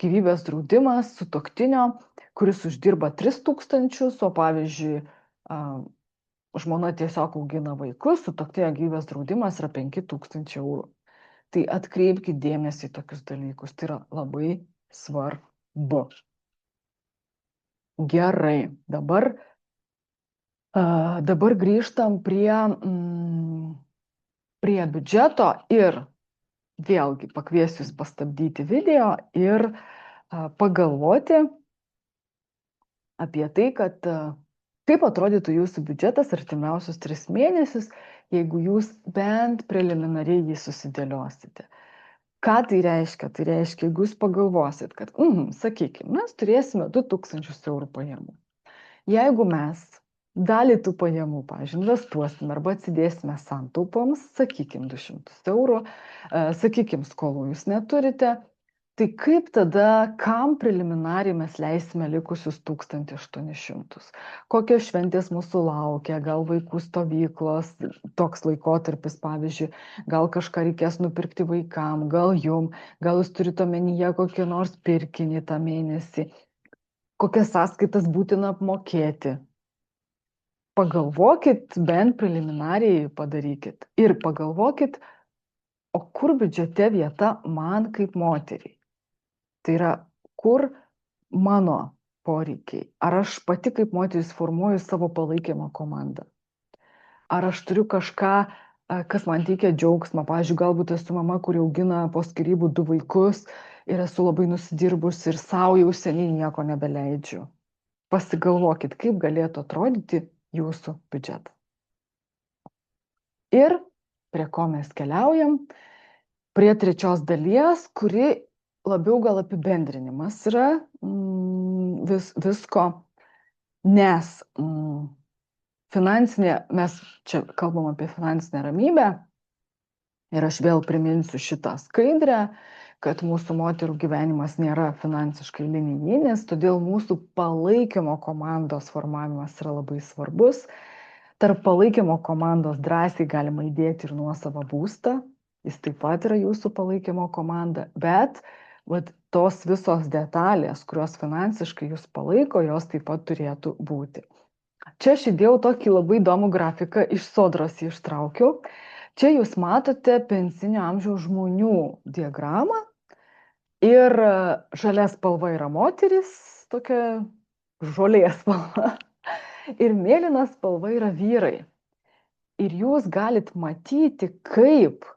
gyvybės draudimas sutuoktinio, kuris uždirba 3000, o pavyzdžiui, žmona tiesiog augina vaikus, sutuoktinio gyvybės draudimas yra 5000 eurų. Tai atkreipkite dėmesį į tokius dalykus. Tai yra labai svarbu. Gerai, dabar grįžtam prie biudžeto ir vėlgi pakviesiu jūs pastabdyti video ir pagalvoti apie tai, kad kaip atrodytų jūsų biudžetas artimiausius 3 mėnesius, jeigu jūs bent preliminariai jį susidėliosite. Ką tai reiškia? Tai reiškia, jeigu jūs pagalvosit, kad, sakykime, mes turėsime 2000 eurų pajamų. Jeigu mes dalį tų pajamų, pavyzdžiui, investuosime arba atsidėsime santaupoms, sakykime, 200 eurų, sakykime, skolų jūs neturite, tai kaip tada, kam preliminariai mes leisime likusius 1800? Kokios šventės mūsų laukia, gal vaikų stovyklos, toks laikotarpis, pavyzdžiui, gal kažką reikės nupirkti vaikam, gal jum, gal jūs turite omenyje kokį nors pirkinį tą mėnesį, kokias sąskaitas būtina apmokėti. Pagalvokit, bent preliminariai padarykit ir pagalvokit, o kur biudžete vieta man kaip moteriai. Tai yra, kur mano poreikiai. Ar aš pati kaip moteris formuoju savo palaikymo komandą? Ar aš turiu kažką, kas man teikia džiaugsmą? Pavyzdžiui, galbūt esu mama, kuri augina po skyrybų 2 vaikus ir esu labai nusidirbus ir savo jau seniai nieko nebeleidžiu. Pasigalvokit, kaip galėtų atrodyti jūsų biudžetas. Ir prie ko mes keliaujam? Prie trečios dalies, kuri labiau gal apibendrinimas yra visko, nes mes čia kalbam apie finansinę ramybę ir aš vėl priminsiu šitą skaidrę, kad mūsų moterų gyvenimas nėra finansiškai linijinis, todėl mūsų palaikymo komandos formavimas yra labai svarbus. Tarp palaikymo komandos drąsiai galima įdėti ir nuosavą būstą, jis taip pat yra jūsų palaikymo komanda, bet tos visos detalės, kurios finansiškai jūs palaiko, jos taip pat turėtų būti. Čia aš įdėjau tokį labai įdomų grafiką, iš Sodros jį ištraukiau. Čia jūs matote pensinio amžiaus žmonių diagramą ir žalia spalva yra moteris, tokia žolės spalva, ir mėlyna spalva yra vyrai. Ir jūs galit matyti, kaip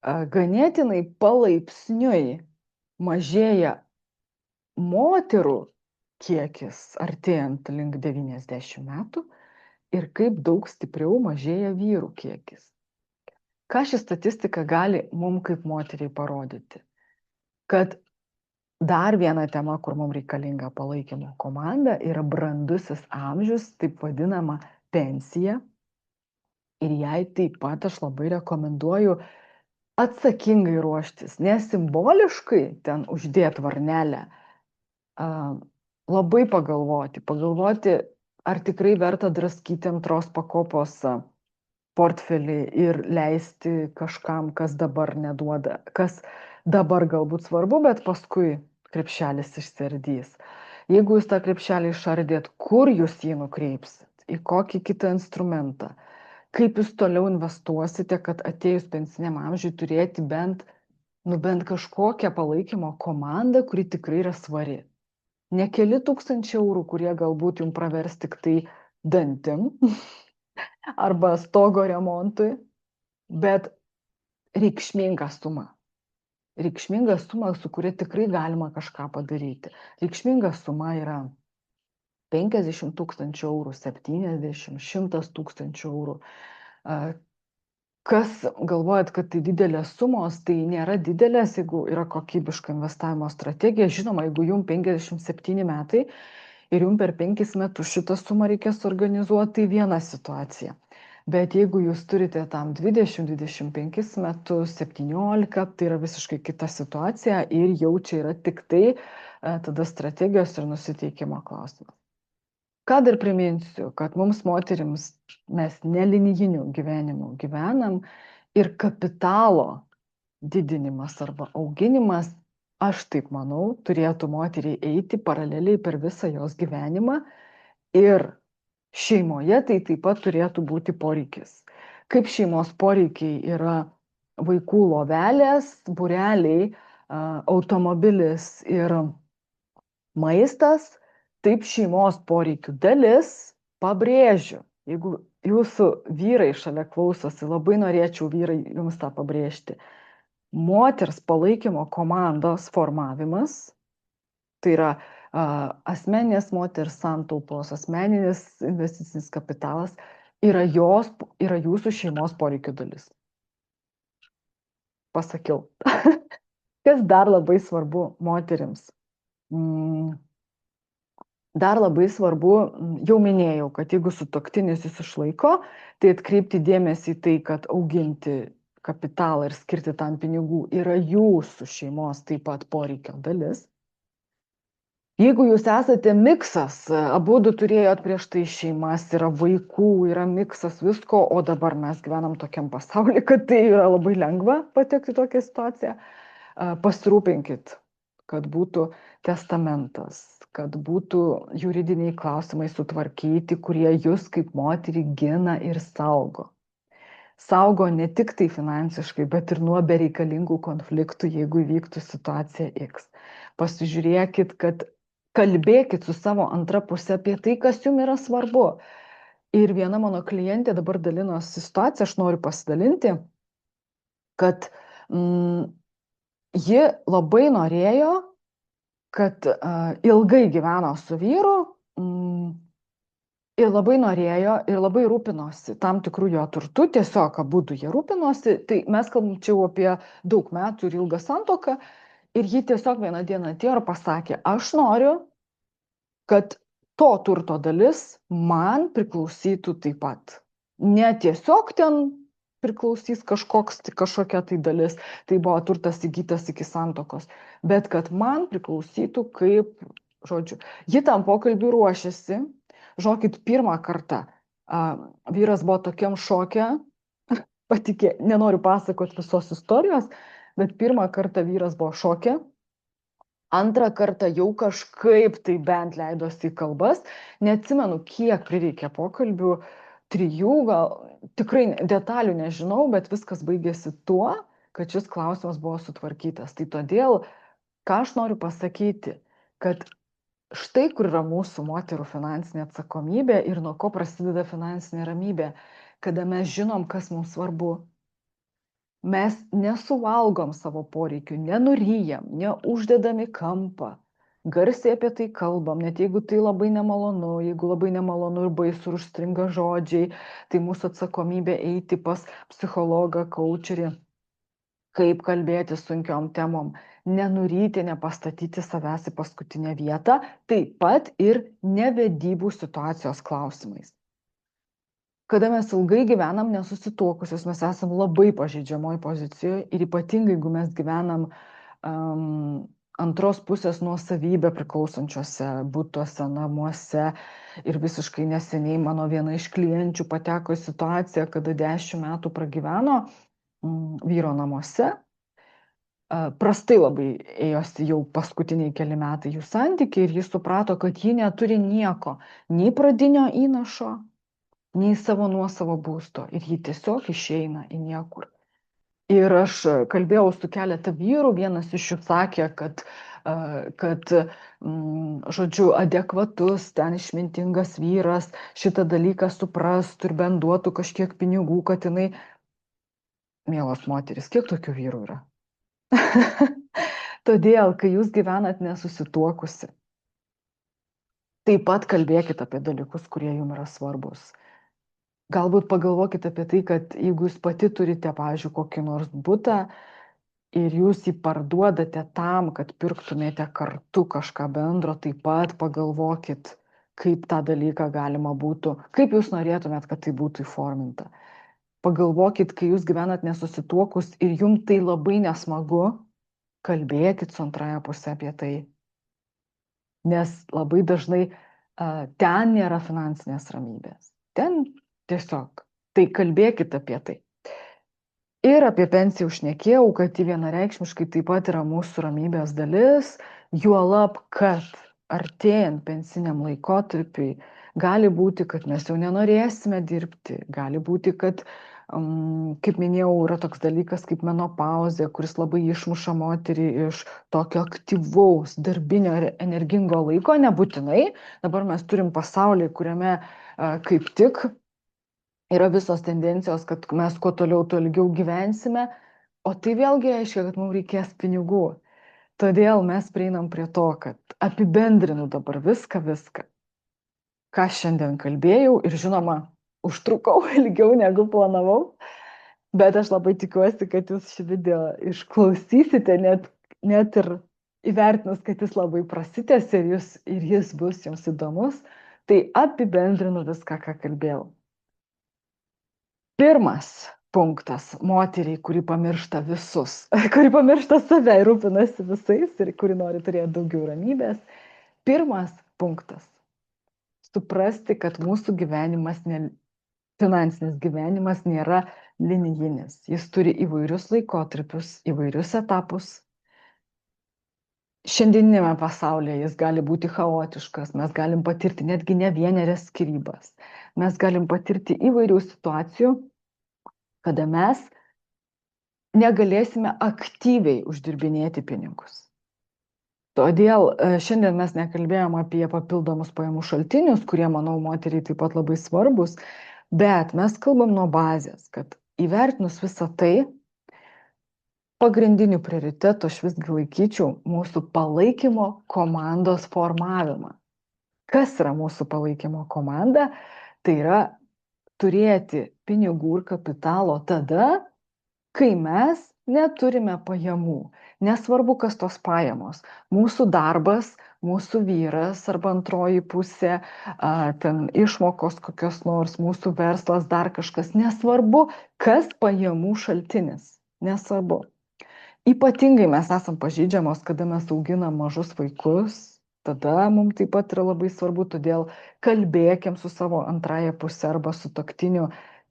ganėtinai palaipsniui mažėja moterų kiekis artėjant link 90 metų ir kaip daug stipriau mažėja vyrų kiekis. Ką ši statistika gali mums kaip moteriai parodyti? Kad dar viena tema, kur mums reikalinga palaikymo komanda, yra brandusis amžius, taip vadinama pensija. Ir jai taip pat aš labai rekomenduoju atsakingai ruoštis, nesimboliškai ten uždėti varnelę, labai pagalvoti, ar tikrai verta draskyti antros pakopos portfelį ir leisti kažkam, kas dabar neduoda, kas dabar galbūt svarbu, bet paskui krepšelis išsiardys. Jeigu jūs tą krepšelį išardėt, kur jūs jį nukreipsit, į kokį kitą instrumentą, kaip jūs toliau investuosite, kad atėjus pensiniam amžiui turėti bent kažkokią palaikymo komandą, kuri tikrai yra svari. Ne keli tūkstančiai eurų, kurie galbūt jums pravers tik tai dantim arba stogo remontui, bet reikšminga suma. Reikšminga suma, su kuria tikrai galima kažką padaryti. Reikšminga suma yra 50 tūkstančių eurų, 70, 100 tūkstančių eurų. Kas galvojat, kad tai didelės sumos, tai nėra didelės, jeigu yra kokybiška investavimo strategija. Žinoma, jeigu jums 57 metai ir jums per 5 metus šitą sumą reikės organizuoti, tai viena situacija. Bet jeigu jūs turite tam 20-25 metus, 17, tai yra visiškai kita situacija ir jau čia yra tik tai tada strategijos ir nusiteikimo klausimas. Ką dar priminsiu, kad mums moterims mes nelinijiniu gyvenimu gyvenam ir kapitalo didinimas arba auginimas, aš taip manau, turėtų moteriai eiti paraleliai per visą jos gyvenimą ir šeimoje tai taip pat turėtų būti poreikis. Kaip šeimos poreikiai yra vaikų lovelės, būreliai, automobilis ir maistas, taip šeimos poreikių dalis, pabrėžiu, jeigu jūsų vyrai šalia klausosi, labai norėčiau vyrai jums tą pabrėžti. Moters palaikymo komandos formavimas, tai yra asmeninės moters santaupos, asmeninis investicinis kapitalas, yra jūsų šeimos poreikių dalis. Pasakiau. Kas dar labai svarbu moterims? Dar labai svarbu, jau minėjau, kad jeigu sutuoktinis jis išlaiko, tai atkreipti dėmesį į tai, kad auginti kapitalą ir skirti tam pinigų yra jūsų šeimos taip pat poreikio dalis. Jeigu jūs esate miksas, abudu turėjot prieš tai šeimas, yra vaikų, yra miksas visko, o dabar mes gyvenam tokiam pasaulyje, kad tai yra labai lengva patekti į tokią situaciją, pasirūpinkit, kad būtų testamentas, kad būtų juridiniai klausimai sutvarkyti, kurie jūs kaip moterį gina ir saugo. Saugo ne tik tai finansiškai, bet ir nuo bereikalingų konfliktų, jeigu įvyktų situacija X. Pasižiūrėkit, kad kalbėkit su savo antra pusė apie tai, kas jums yra svarbu. Ir viena mano klientė dabar dalinosi situaciją, aš noriu pasidalinti, kad ji labai norėjo, kad ilgai gyveno su vyru ir labai norėjo ir labai rūpinosi tam tikrų jo turtų, tiesiog abudu jie rūpinosi, tai mes kalbam čia apie daug metų ir ilgą santuoką ir ji tiesiog vieną dieną atėjo ir pasakė, aš noriu, kad to turto dalis man priklausytų taip pat. Ne tiesiog ten priklausys kažkokia tai dalis, tai buvo turtas įgytas iki santuokos, bet kad man priklausytų kaip, žodžiu, ji tam pokalbiui ruošiasi, žinokit, pirmą kartą vyras buvo tokiam šoke, patikė, nenoriu pasakoti visos istorijos, bet pirmą kartą vyras buvo šoke, antrą kartą jau kažkaip tai bent leidosi į kalbas, neatsimenu, kiek prireikė pokalbių, 3, gal tikrai detalių nežinau, bet viskas baigėsi tuo, kad šis klausimas buvo sutvarkytas. Tai todėl, ką aš noriu pasakyti, kad štai kur yra mūsų moterų finansinė atsakomybė ir nuo ko prasideda finansinė ramybė, kada mes žinom, kas mums svarbu. Mes nesuvalgom savo poreikių, nenuryjam, neuždedam į kampą. Garsiai apie tai kalbam, net jeigu tai labai nemalonu, jeigu labai nemalonu ir baisu ir užstringa žodžiai, tai mūsų atsakomybė eiti pas psichologą, kaučerį, kaip kalbėti sunkiom temom, nenuryti, nepastatyti savęs į paskutinę vietą, taip pat ir nevedybų situacijos klausimais. Kada mes ilgai gyvenam nesusituokusios, mes esam labai pažeidžiamoj pozicijoje ir ypatingai, jeigu mes gyvenam antros pusės nuosavybę priklausančiuose butuose, namuose. Ir visiškai neseniai mano viena iš klienčių pateko į situaciją, kada 10 metų pragyveno vyro namuose. Prastai labai ėjosi jau paskutiniai keli metai jų santykiai ir jis suprato, kad ji neturi nieko, nei pradinio įnašo, nei savo nuosavo būsto ir ji tiesiog išeina į niekur. Ir aš kalbėjau su keletą vyrų, vienas iš jų sakė, kad žodžiu, adekvatus, ten išmintingas vyras šitą dalyką suprastų ir bent duotų kažkiek pinigų, kad jinai, mielos moteris, kiek tokių vyrų yra? Todėl, kai jūs gyvenat nesusituokusi, taip pat kalbėkit apie dalykus, kurie jums yra svarbus. Galbūt pagalvokit apie tai, kad jeigu jūs pati turite, pavyzdžiui, kokį nors butą ir jūs jį parduodate tam, kad pirktumėte kartu kažką bendro, taip pat pagalvokit, kaip tą dalyką galima būtų, kaip jūs norėtumėt, kad tai būtų įforminta. Pagalvokit, kai jūs gyvenat nesusituokus ir jums tai labai nesmagu, kalbėkit su antraja pusė apie tai. Nes labai dažnai ten nėra finansinės ramybės. Ten tiesiog. Tai kalbėkit apie tai. Ir apie pensiją užšnekėjau, kad ji vienareikšmiškai taip pat yra mūsų ramybės dalis, juolab, kad artėjant pensiniam laikotarpiui gali būti, kad mes jau nenorėsime dirbti, gali būti, kad, kaip minėjau, yra toks dalykas kaip menopauzė, kuris labai išmuša moterį iš tokio aktyvaus, darbinio ir energingo laiko, nebūtinai. Dabar mes turim pasaulį, kuriame kaip tik yra visos tendencijos, kad mes kuo toliau, tuo ilgiau gyvensime, o tai vėlgi reiškia, kad mums reikės pinigų. Todėl mes prieinam prie to, kad apibendrinu dabar viską, ką šiandien kalbėjau ir žinoma, užtrukau ilgiau negu planavau, bet aš labai tikiuosi, kad jūs šį video išklausysite, net ir įvertinus, kad jis labai prasitęsė ir jis bus jums įdomus, tai apibendrinu viską, ką kalbėjau. Pirmas punktas moteriai, kuri pamiršta visus, kuri pamiršta save ir rūpinasi visais ir kuri nori turėti daugiau ramybės. Pirmas punktas - suprasti, kad mūsų gyvenimas, finansinis gyvenimas nėra linijinis. Jis turi įvairius laikotarpius, įvairius etapus. Šiandieninėme pasaulyje jis gali būti chaotiškas, mes galim patirti netgi ne vienerias skyrybas. Mes galim patirti įvairių situacijų, kada mes negalėsime aktyviai uždirbinėti pinigus. Todėl šiandien mes nekalbėjom apie papildomus pajamų šaltinius, kurie, manau, moteriai taip pat labai svarbus, bet mes kalbam nuo bazės, kad įvertinus visą tai, pagrindiniu prioritetu aš visgi laikyčiau mūsų palaikymo komandos formavimą. Kas yra mūsų palaikymo komanda? Tai yra turėti pinigų ir kapitalo tada, kai mes neturime pajamų. Nesvarbu, kas tos pajamos. Mūsų darbas, mūsų vyras arba antroji pusė, ten išmokos kokios nors, mūsų verslas, dar kažkas. Nesvarbu, kas pajamų šaltinis. Nesvarbu. Ypatingai mes esam pažeidžiamos, kada mes auginam mažus vaikus. Tada mums taip pat yra labai svarbu, todėl kalbėkim su savo antraja pusė arba sutuoktiniu,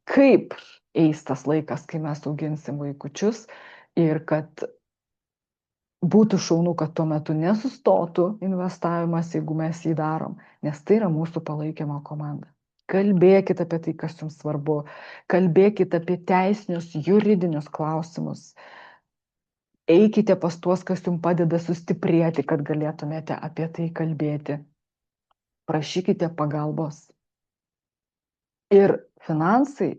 kaip eis tas laikas, kai mes auginsim vaikučius ir kad būtų šaunu, kad tuo metu nesustotų investavimas, jeigu mes jį darom, nes tai yra mūsų palaikymo komanda. Kalbėkit apie tai, kas jums svarbu, kalbėkit apie teisinius, juridinius klausimus. Eikite pas tuos, kas jums padeda sustiprėti, kad galėtumėte apie tai kalbėti. Prašykite pagalbos. Ir finansai,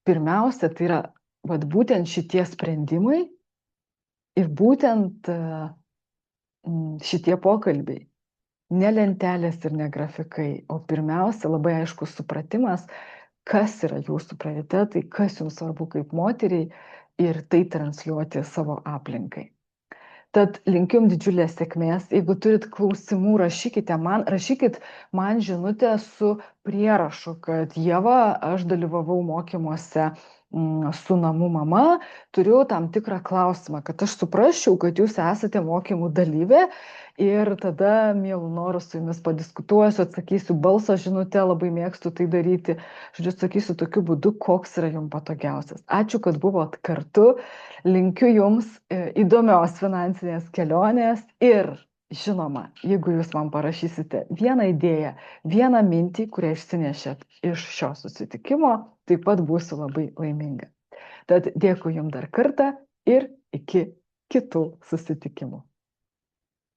pirmiausia, tai yra būtent šitie sprendimai ir būtent šitie pokalbiai. Ne lentelės ir ne grafikai, o pirmiausia, labai aiškus supratimas, kas yra jūsų prioritetai, kas jums svarbu kaip moteriai ir tai transliuoti savo aplinkai. Tad linkiu jums didžiulės sėkmės. Jeigu turit klausimų, rašykit man žinutę su prierašu, kad Ieva, aš dalyvavau mokymuose su namų mama, turiu tam tikrą klausimą, kad aš suprasčiau, kad jūs esate mokymų dalyvė ir tada mielu noru su jumis padiskutuosiu, atsakysiu balso žinutę, labai mėgstu tai daryti, žodžiu, atsakysiu tokiu būdu, koks yra jums patogiausias. Ačiū, kad buvot kartu, linkiu jums įdomios finansinės kelionės ir žinoma, jeigu jūs man parašysite vieną idėją, vieną mintį, kurią išsinešėt iš šio susitikimo, taip pat būsiu labai laiminga. Tad dėkui jums dar kartą ir iki kitų susitikimų.